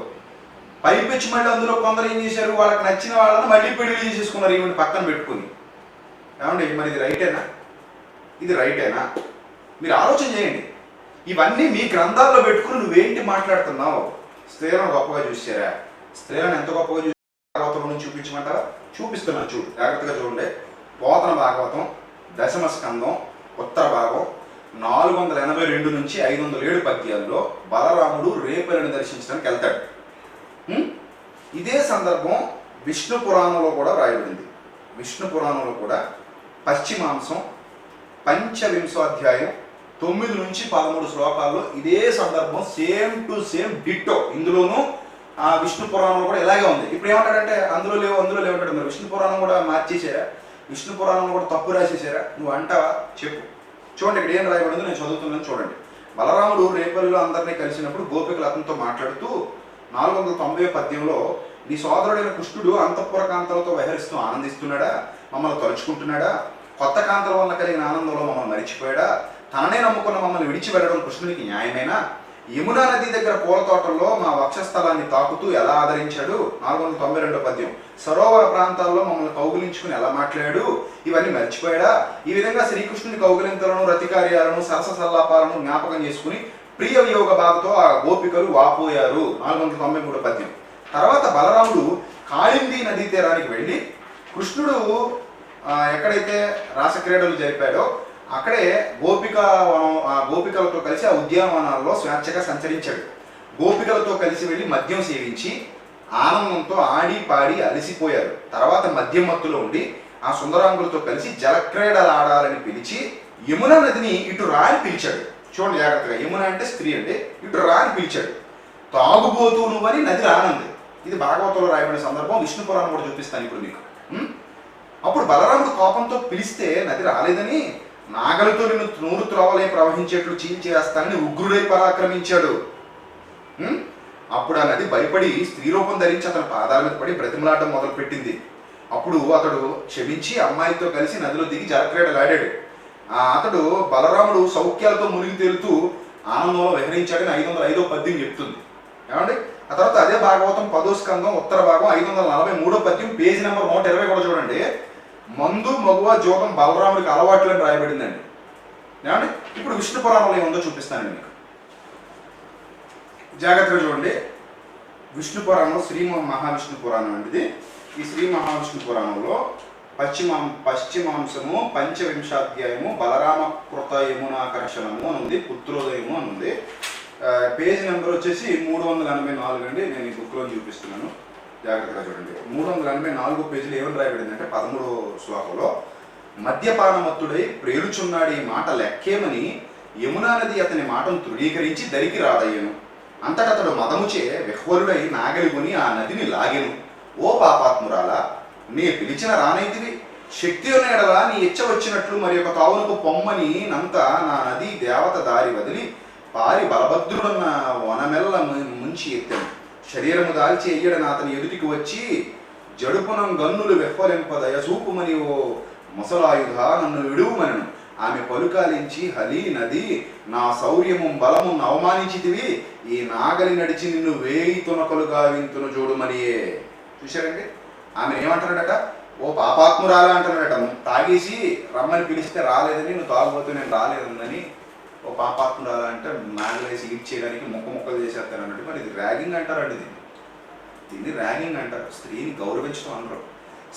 Speaker 2: పైపెచ్చి మళ్ళీ అందులో కొందరు ఏం చేశారు, వాళ్ళకి నచ్చిన వాళ్ళని మళ్ళీ పెళ్లి చేసేసుకున్నారు ఈవిడ పక్కన పెట్టుకుని. ఏమండి మరి ఇది రైటేనా? మీరు ఆలోచన చేయండి. ఇవన్నీ మీ గ్రంథాల్లో పెట్టుకుని నువ్వేంటి మాట్లాడుతున్నావు? స్త్రీలను గొప్పగా చూసారా? స్త్రీలను ఎంత గొప్పగా చూసి భాగవతం నుంచి చూపించమంటారా? చూపిస్తున్నాను, చూడు, జాగ్రత్తగా చూడండి. పోతన భాగవతం 10వ స్కందం ఉత్తర భాగం 482 నుంచి 507 పద్యాల్లో బలరాముడు రేపల్లిని దర్శించడానికి వెళ్తాడు. ఇదే సందర్భం విష్ణు పురాణంలో కూడా రాయబడింది. విష్ణు పురాణంలో కూడా పశ్చిమాంశం 5వ అధ్యాయం 9 నుంచి 13 శ్లోకాల్లో ఇదే సందర్భం సేమ్ టు సేమ్ డిట్టో. ఇందులోనూ ఆ విష్ణు పురాణంలో కూడా ఇలాగే ఉంది. ఇప్పుడు ఏమంటాడంటే అందులో లేవు అంటాడు. మరి విష్ణు పురాణం కూడా మార్చేసారా? విష్ణు పురాణంలో కూడా తప్పు రాసేసారా? నువ్వు అంటావా? చెప్పు. చూడండి, ఇక్కడ ఏం రాయబడిందో నేను చదువుతున్నాను చూడండి. బలరాముడు రేపల్లిలో అందరినీ కలిసినప్పుడు గోపికలు అతనితో మాట్లాడుతూ 490 పద్యంలో, నీ సోదరుడైన కృష్ణుడు అంతఃపుర కాంతలతో వ్యవహరిస్తూ ఆనందిస్తున్నాడా? మమ్మల్ని తలుచుకుంటున్నాడా? కొత్త కాంతల వల్ల కలిగిన ఆనందంలో మమ్మల్ని మరిచిపోయాడా? తననే నమ్ముకున్న మమ్మల్ని విడిచి వెళ్ళడం కృష్ణునికి న్యాయమేనా? యమునా నది దగ్గర పూల తోటల్లో మా వక్షస్థలాన్ని తాకుతూ ఎలా ఆదరించాడు? 492 పద్యం. సరోవర ప్రాంతాల్లో మమ్మల్ని కౌగులించుకుని ఎలా మాట్లాడాడు? ఇవన్నీ మర్చిపోయాడా? ఈ విధంగా శ్రీకృష్ణుని కౌగులింతలను, రతికార్యాలను, సరస సల్లాపాలను జ్ఞాపకం చేసుకుని ప్రియ వియోగ బాధతో ఆ గోపికలు వాపోయారు. 493 పద్యం. తర్వాత బలరాముడు కాళింది నదీ తీరానికి వెళ్ళి కృష్ణుడు ఎక్కడైతే రాసక్రీడలు జరిపాడో అక్కడే గోపికలతో కలిసి ఆ ఉద్యానవనాల్లో స్వేచ్ఛగా సంచరించాడు. గోపికలతో కలిసి వెళ్ళి మద్యం సేవించి ఆనందంతో ఆడి పాడి అలసిపోయారు. తర్వాత మద్యం మత్తులో ఉండి ఆ సుందరాంగులతో కలిసి జలక్రీడలు ఆడాలని పిలిచి యమునా నదిని ఇటు రాని పిలిచాడు. చూడండి జాగ్రత్తగా, యమున అంటే స్త్రీ అండి, ఇటు రాని పిలిచాడు. తాగుబోతూ నువ్వని నది రానంది. ఇది భాగవతంలో రాయబడిన సందర్భం. విష్ణు పురాణం కూడా చూపిస్తాను ఇప్పుడు మీకు. అప్పుడు బలరాముడు కోపంతో పిలిస్తే నది రాలేదని నాగలితో నిన్ను నూరు త్రోవలే ప్రవహించేట్లు చీల్చేస్తానని ఉగ్రుడై పరాక్రమించాడు. అప్పుడు ఆ నది భయపడి స్త్రీ రూపం ధరించి అతని పాదాల మీద పడి బ్రతిమలాడడం మొదలుపెట్టింది. అప్పుడు అతడు క్షమించి అమ్మాయితో కలిసి నదిలో దిగి జలక్రీడలు ఆడాడు. అతడు బలరాముడు సౌఖ్యాలతో మునిగి తేలుతూ ఆనందంలో విహరించాడని 505వ పద్యం చెప్తుంది. ఏమండి? ఆ తర్వాత అదే భాగవతం 10వ స్కందం ఉత్తర భాగం 543వ పద్యం పేజీ నెంబర్ 120 కూడా చూడండి. మందు మగువ జోగం బలరాముడికి అలవాట్లు అని రాయబడిందండి. ఏమండి? ఇప్పుడు విష్ణు పురాణంలో ఏముందో చూపిస్తానండి మీకు. జాగ్రత్తగా చూడండి. విష్ణు పురాణంలో శ్రీ మహావిష్ణు పురాణం అండి. ఈ శ్రీ మహావిష్ణు పురాణంలో పశ్చిమాంశము 5వ అధ్యాయము బలరామ కృత యమునాకర్షణము అని ఉంది, పుత్రోదయము అని ఉంది. పేజ్ నెంబర్ వచ్చేసి 384 అండి. నేను ఈ బుక్లో చూపిస్తున్నాను, జాగ్రత్తగా చూడండి. 384 పేజీలు ఏమని రాయబడింది అంటే 13వ శ్లోకంలో, మద్యపానమత్తుడై ప్రేలుచున్నాడు ఈ మాట లెక్కేమని యమునా నది అతని మాటను తృణీకరించి దరికి రాదయ్యను. అంతటతడు మదముచే విహ్వలుడై నాగలిగొని ఆ నదిని లాగెను. ఓ పాపాత్మురాలా, నీ పిలిచిన రానైతివి, శక్తి ఉన్న ఎడలా నీ ఇచ్చ వచ్చినట్లు మరి ఒక తావునకు పొమ్మని నంత నా నది దేవత దారి వదిలి పారి బలభద్రుడున్న వనమెల్ల ముంచి ఎత్తెను. శరీరము దాల్చి ఎయ్యడని అతని ఎదుటికి వచ్చి జడుపునం గన్నులు వెప్పలింపదయ చూపుమని ఓ ముసలాయుధ నన్ను విడువుమనను. ఆమె పలుకాలించి హలి నది నా శౌర్యము బలము అవమానించితివి, ఈ నాగలి నడిచి నిన్ను 1000 తునకలుగా వింతును చూడుమనియే. చూశారండి? ఆమె ఏమంటున్నాడట? ఓ పాపాత్మురాలా అంటున్నాడట. తాగేసి రమ్మని పిలిస్తే రాలేదని, నువ్వు తాగుబోతూ నేను రాలేదని ఓ పాపాత్మురాలా అంటే నాగలేసి ఈడ్ చేయడానికి ముక్కలు చేసేస్తాను అన్నట్టు. మరి ఇది ర్యాగింగ్ అంటారండి. దీన్ని ర్యాగింగ్ అంటారు. స్త్రీని గౌరవించడం అనరు,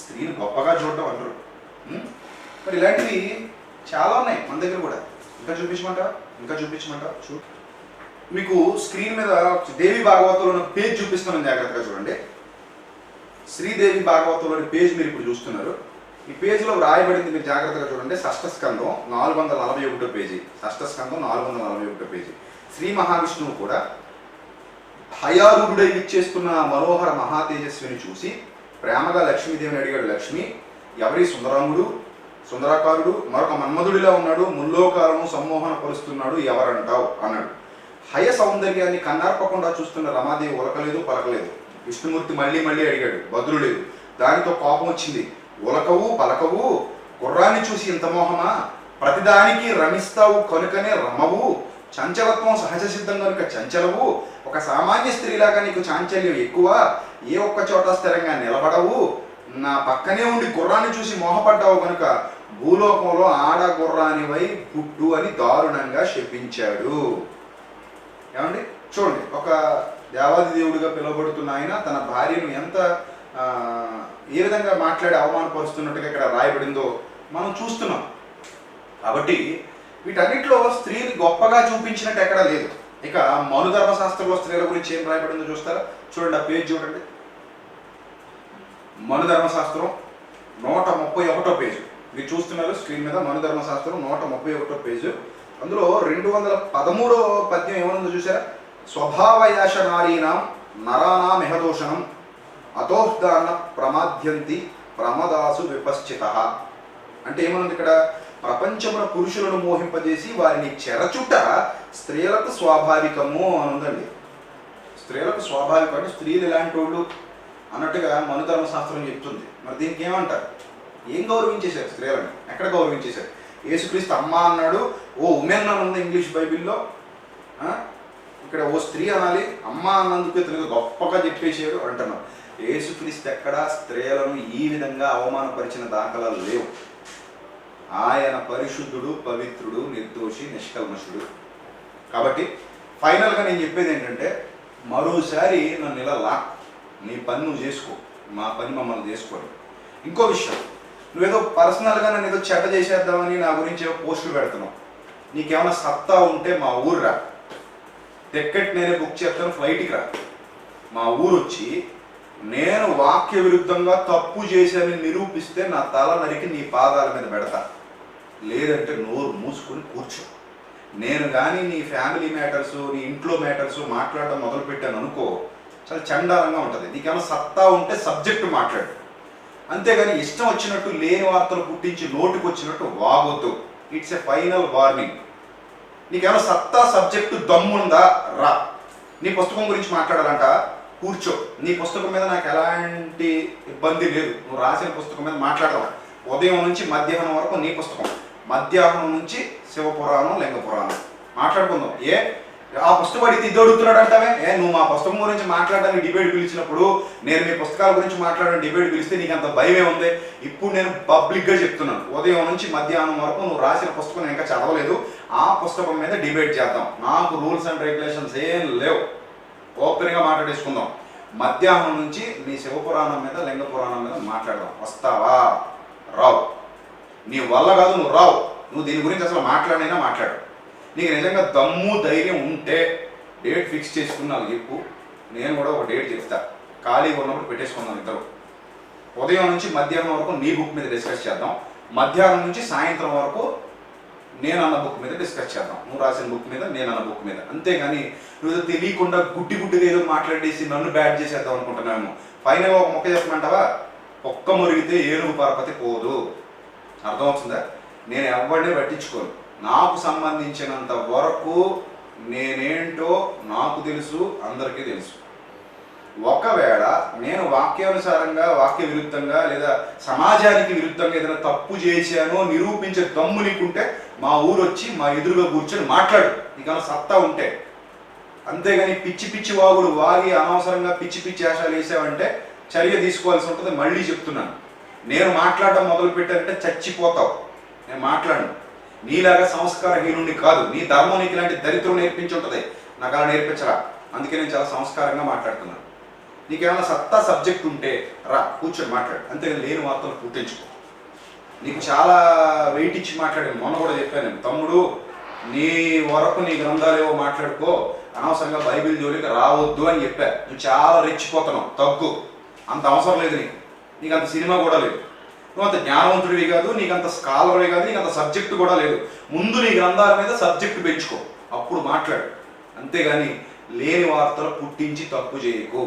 Speaker 2: స్త్రీని గొప్పగా చూడటం అనరు. మరి ఇలాంటివి చాలా ఉన్నాయి మన దగ్గర కూడా. ఇంకా చూపించమంటావా? మీకు స్క్రీన్ మీద దేవి భాగవతంలో పేజ్ చూపిస్తున్నాను, జాగ్రత్తగా చూడండి. శ్రీదేవి భాగవతంలోని పేజ్ మీరు ఇప్పుడు చూస్తున్నారు. ఈ పేజీలో రాయబడింది మీరు జాగ్రత్తగా చూడండి. షష్ఠ స్కందం 441 పేజీ. షష్ఠ స్కందం 441 పేజీ. శ్రీ మహావిష్ణువు కూడా హయారూఢుడై ఇచ్చేస్తున్న మనోహర మహాతేజస్విని చూసి ప్రేమగా లక్ష్మీదేవిని అడిగాడు. లక్ష్మి, ఎవరి సుందరాకారుడు మరొక మన్మధుడిలా ఉన్నాడు, ముల్లోకాలను సమ్మోహన పరుస్తున్నాడు, ఎవరంటావు అన్నాడు. హయ సౌందర్యాన్ని కన్నార్పకుండా చూస్తున్న రమాదేవి ఉలకలేదు పలకలేదు. విష్ణుమూర్తి మళ్ళీ అడిగాడు, బదులులేదు. దానితో కోపం వచ్చింది. ఉలకవు పలకవు, గుర్రాన్ని చూసి ఇంత మోహమా? ప్రతిదానికి రమిస్తావు కనుకనే రమవు, చంచలత్వం సహజ సిద్ధం కనుక చంచలవు, ఒక సామాన్య స్త్రీలాగా నీకు చాంచల్యం ఎక్కువ, ఏ ఒక్క చోట స్థిరంగా నిలబడవు, నా పక్కనే ఉండి గుర్రాన్ని చూసి మోహపడ్డావు కనుక భూలోకంలో ఆడ గుర్రానివై పుట్టు అని దారుణంగా శపించాడు. ఏమండి చూడండి, ఒక దేవాది దేవుడిగా పిలువబడుతున్న ఆయన తన భార్యను ఎంత ఏ విధంగా మాట్లాడి అవమానపరుస్తున్నట్టుగా ఇక్కడ రాయబడిందో మనం చూస్తున్నాం. కాబట్టి వీటన్నిటిలో స్త్రీని గొప్పగా చూపించినట్టు ఎక్కడా లేదు. ఇక మను ధర్మశాస్త్రంలో స్త్రీల గురించి ఏం రాయబడిందో చూస్తారా? చూడండి, ఆ పేజ్ చూడండి. మను ధర్మశాస్త్రం 131 పేజీ మీరు చూస్తున్నారు స్క్రీన్ మీద. మను ధర్మశాస్త్రం 131 పేజీ. అందులో 213వ పద్యం ఏమనుందో చూసారా? స్వభావయాశ నారీనాం నరానా మెహదోషణం అతోహ్దాన ప్రమాద్యంతి ప్రమదాసు విపశ్చిత. అంటే ఏమనుంది ఇక్కడ? ప్రపంచమున పురుషులను మోహింపజేసి వారిని చెరచుట స్త్రీలకు స్వాభావికము అని ఉందండి. స్త్రీలకు స్వాభావికం అంటే స్త్రీలు ఎలాంటి వాళ్ళు అన్నట్టుగా మను ధర్మశాస్త్రం చెప్తుంది. మరి దీనికి ఏమంటారు? ఏం గౌరవించేశారు స్త్రీలను? ఎక్కడ గౌరవించేశారు? యేసుక్రీస్తు అమ్మ అన్నాడు, ఓ ఉమెన్ అని ఉంది ఇంగ్లీష్ బైబిల్లో. ఇక్కడ ఓ స్త్రీ అనాలి, అమ్మ అన్నందుకు తెలుగు గొప్పగా చెప్పేశారు అంటున్నారు. యేసుక్రీస్తు ఎక్కడ స్త్రీలను ఈ విధంగా అవమానపరిచిన దాఖలాలు లేవు. ఆయన పరిశుద్ధుడు, పవిత్రుడు, నిర్దోషి, నిష్కల్మషుడు. కాబట్టి ఫైనల్గా నేను చెప్పేది ఏంటంటే, మరోసారి నన్ను ఇలా లాక్, నీ పని నువ్వు చేసుకో, మా పని మమ్మల్ని చేసుకోండి. ఇంకో విషయం, నువ్వేదో పర్సనల్గా నన్ను ఏదో చెడ్డ చేసేద్దామని నా గురించి ఏదో పోస్టులు పెడుతున్నావు. నీకేమైనా సత్తా ఉంటే మా ఊరు రా, టికెట్ నేనే బుక్ చేస్తాను, ఫ్లైట్కి రా. మా ఊరు వచ్చి నేను వాక్య విరుద్ధంగా తప్పు చేశానని నిరూపిస్తే నా తల నరికి నీ పాదాల మీద పెడతా. లేదంటే నోరు మూసుకొని కూర్చో. నేను కానీ నీ ఫ్యామిలీ మ్యాటర్స్, నీ ఇంట్లో మ్యాటర్స్ మాట్లాడడం మొదలుపెట్టాను అనుకో, చాలా చండాలంగా ఉంటుంది. నీకేమైనా సత్తా ఉంటే సబ్జెక్టు మాట్లాడు, అంతేగాని ఇష్టం వచ్చినట్టు లేని వార్తలు పుట్టించి నోటుకు వచ్చినట్టు వాగొద్దు. It's a final warning. నీకేమైనా సత్తా, సబ్జెక్టు దమ్ముందా రా. నీ పుస్తకం గురించి మాట్లాడాలంట, కూర్చో. నీ పుస్తకం మీద నాకు ఎలాంటి ఇబ్బంది లేదు. నువ్వు రాసిన పుస్తకం మీద మాట్లాడదాం. ఉదయం నుంచి మధ్యాహ్నం వరకు నీ పుస్తకం, మధ్యాహ్నం నుంచి శివపురాణం, లింగ పురాణం మాట్లాడుకుందాం. ఆ పుస్తకం అడిగితే ఇది అడుగుతున్నాడు అంటావే? నువ్వు మా పుస్తకం గురించి మాట్లాడడానికి డిబేట్ పిలిచినప్పుడు నేను మీ పుస్తకాల గురించి మాట్లాడడానికి డిబేట్ పిలిస్తే నీకు అంత భయమే ఉంది. ఇప్పుడు నేను పబ్లిక్గా చెప్తున్నాను, ఉదయం నుంచి మధ్యాహ్నం వరకు నువ్వు రాసిన పుస్తకం నేను ఇంకా చదవలేదు, ఆ పుస్తకం మీద డిబేట్ చేద్దాం. నాకు రూల్స్ అండ్ రెగ్యులేషన్స్ ఏం లేవు, ఓపెన్గా మాట్లాడేసుకుందాం. మధ్యాహ్నం నుంచి నీ శివపురాణం మీద, లింగ పురాణం మీద మాట్లాడదాం. వస్తావా? రావు. నీ వల్ల కాదు, నువ్వు రావు. నువ్వు దీని గురించి అసలు మాట్లాడైనా మాట్లాడు. నీకు నిజంగా దమ్ము ధైర్యం ఉంటే డేట్ ఫిక్స్ చేసుకుని నాకు చెప్పు, నేను కూడా ఒక డేట్ చెప్తా. ఖాళీగా ఉన్నప్పుడు పెట్టేసుకుందాం ఇద్దరు. ఉదయం నుంచి మధ్యాహ్నం వరకు నీ బుక్ మీద డిస్కస్ చేద్దాం, మధ్యాహ్నం నుంచి సాయంత్రం వరకు నేను అన్న బుక్ మీద డిస్కస్ చేద్దాం. నువ్వు రాసిన బుక్ మీద, నేను అన్న బుక్ మీద. అంతేగాని నువ్వు తెలియకుండా గుడ్డిగా ఏదో మాట్లాడేసి నన్ను బ్యాడ్ చేసేద్దాం అనుకుంటున్నాము. ఫైనల్గా ఒక మొక్క చెప్పమంటావా? ఒక్క మురిగితే ఏనుగు పరపతి పోదు. అర్థమవుతుందా? నేను ఎవరిని పట్టించుకోను. నాకు సంబంధించినంత వరకు నేనేంటో నాకు తెలుసు, అందరికీ తెలుసు. ఒకవేళ నేను వాక్యానుసారంగా, వాక్య విరుద్ధంగా లేదా సమాజానికి విరుద్ధంగా ఏదైనా తప్పు చేశానో నిరూపించే దమ్ము నీకుంటే మా ఊరు వచ్చి మా ఎదురుగా కూర్చొని మాట్లాడు, నీకన్నా సత్తా ఉంటే. అంతేగాని పిచ్చి పిచ్చి వాగుడు వాగి అనవసరంగా పిచ్చి పిచ్చి వేషాలు వేసావంటే చర్య తీసుకోవాల్సి ఉంటుంది. మళ్ళీ చెప్తున్నాను, నేను మాట్లాడడం మొదలు పెట్టానంటే చచ్చిపోతావు. నేను మాట్లాడను. నీలాగా సంస్కారహీనుడిని కాదు. నీ ధర్మం నీకు ఇలాంటి దరిద్రం నేర్పించి ఉంటుంది, నాకు అలా నేర్పించరా. అందుకే నేను చాలా సంస్కారంగా మాట్లాడుతున్నాను. నీకేమైనా సత్తా, సబ్జెక్ట్ ఉంటే రా, కూర్చొని మాట్లాడు. అంతేగాని లేని వార్తలు పుట్టించుకో. నీకు చాలా వెయిట్ ఇచ్చి మాట్లాడాను. మొన్న కూడా చెప్పాను నేను, తమ్ముడు నీ వరకు నీ గ్రంథాలేవో మాట్లాడుకో, అనవసరంగా బైబిల్ జోలికి రావద్దు అని చెప్పా. నువ్వు చాలా రెచ్చిపోతున్నావు, తగ్గు. అంత అవసరం లేదు నీకు అంత సినిమా కూడా లేదు, నువ్వు అంత జ్ఞానవంతుడివి కాదు, నీకు అంత స్కాలర్వి కాదు, నీకు అంత సబ్జెక్టు కూడా లేదు. ముందు నీ గ్రంథాల మీద సబ్జెక్టు పెంచుకో, అప్పుడు మాట్లాడు. అంతేగాని లేని వార్తలు పుట్టించి తప్పు చేయకు.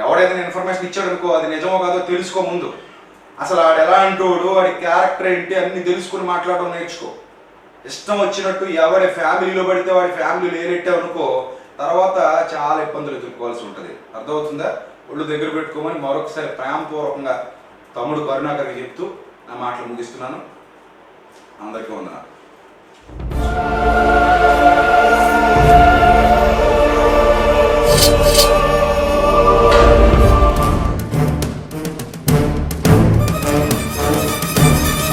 Speaker 2: ఎవడైతే ఇన్ఫర్మేషన్ ఇచ్చాడు అనుకో, అది నిజమో కాదో తెలుసుకో ముందు. అసలు ఆడు ఎలా అంటోడు, వాడి క్యారెక్టర్ ఏంటి అన్ని తెలుసుకుని మాట్లాడడం నేర్చుకో. ఇష్టం వచ్చినట్టు ఎవడి ఫ్యామిలీలో పడితే వాడి ఫ్యామిలీలో ఏరెట్టావు అనుకో, తర్వాత చాలా ఇబ్బందులు ఎదుర్కోవాల్సి ఉంటుంది. అర్థమవుతుందా? ఒళ్ళు దగ్గర పెట్టుకోమని మరొకసారి ప్రేమపూర్వకంగా తమ్ముడు కరుణాకర్కి చెప్తూ నా మాటలు ముగిస్తున్నాను. అందరికీ వందనాలు.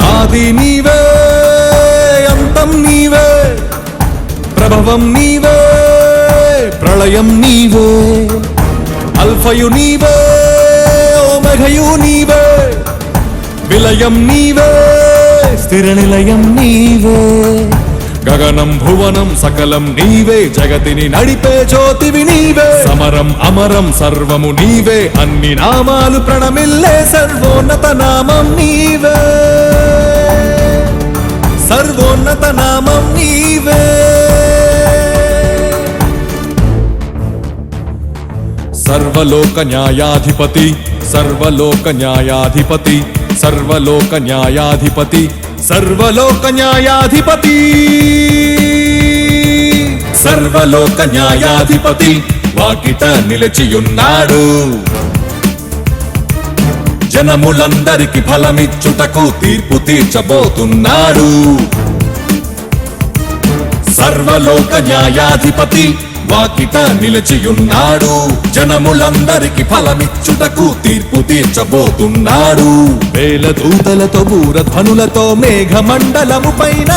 Speaker 1: ఆది నీవే, అంతం నీవే, ప్రభవం నీవే, ప్రళయం నీవే, అల్ఫయు నీవే, ఓమెఘయు నీవే, విలయం నీవే, స్థిర నిలయం నీవే. గగనం భువనం సకలం నీవే, జగతిని నడిపే జ్యోతివి నీవే. సమరం అమరం సర్వము నీవే, అన్ని నామాలు ప్రణమిల్లే సర్వోన్నత నామం నీవే, సర్వోన్నత నామం నీవే. సర్వలోక న్యాయాధిపతి, సర్వలోక న్యాయాధిపతి, సర్వలోక న్యాయాధిపతి, సర్వలోక న్యాయాధిపతి, సర్వలోక న్యాయాధిపతి వాకిట నిలిచియున్నాడు. జనములందరికి ఫలమిచ్చుటకు తీర్పు తీర్చబోతున్నాడు. సర్వలోక న్యాయాధిపతి వాకిట నిలిచియున్నాడు. జనములందరికి ఫలమిచ్చుటకు తీర్పు తీర్చబోతున్నాడు. వేల దూతలతో బూరధ్వనులతో మేఘమండలము పైన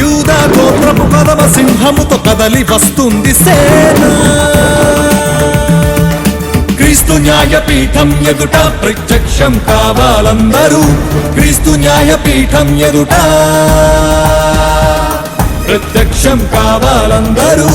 Speaker 1: యూదా గోత్రపు కదమ సింహముతో కదలి వస్తుంది సేన. క్రీస్తు న్యాయపీఠం ఎదుట ప్రత్యక్షం కావాలందరూ, క్రీస్తు న్యాయపీఠం ఎదుట ప్రత్యక్షం కావాలందరూ.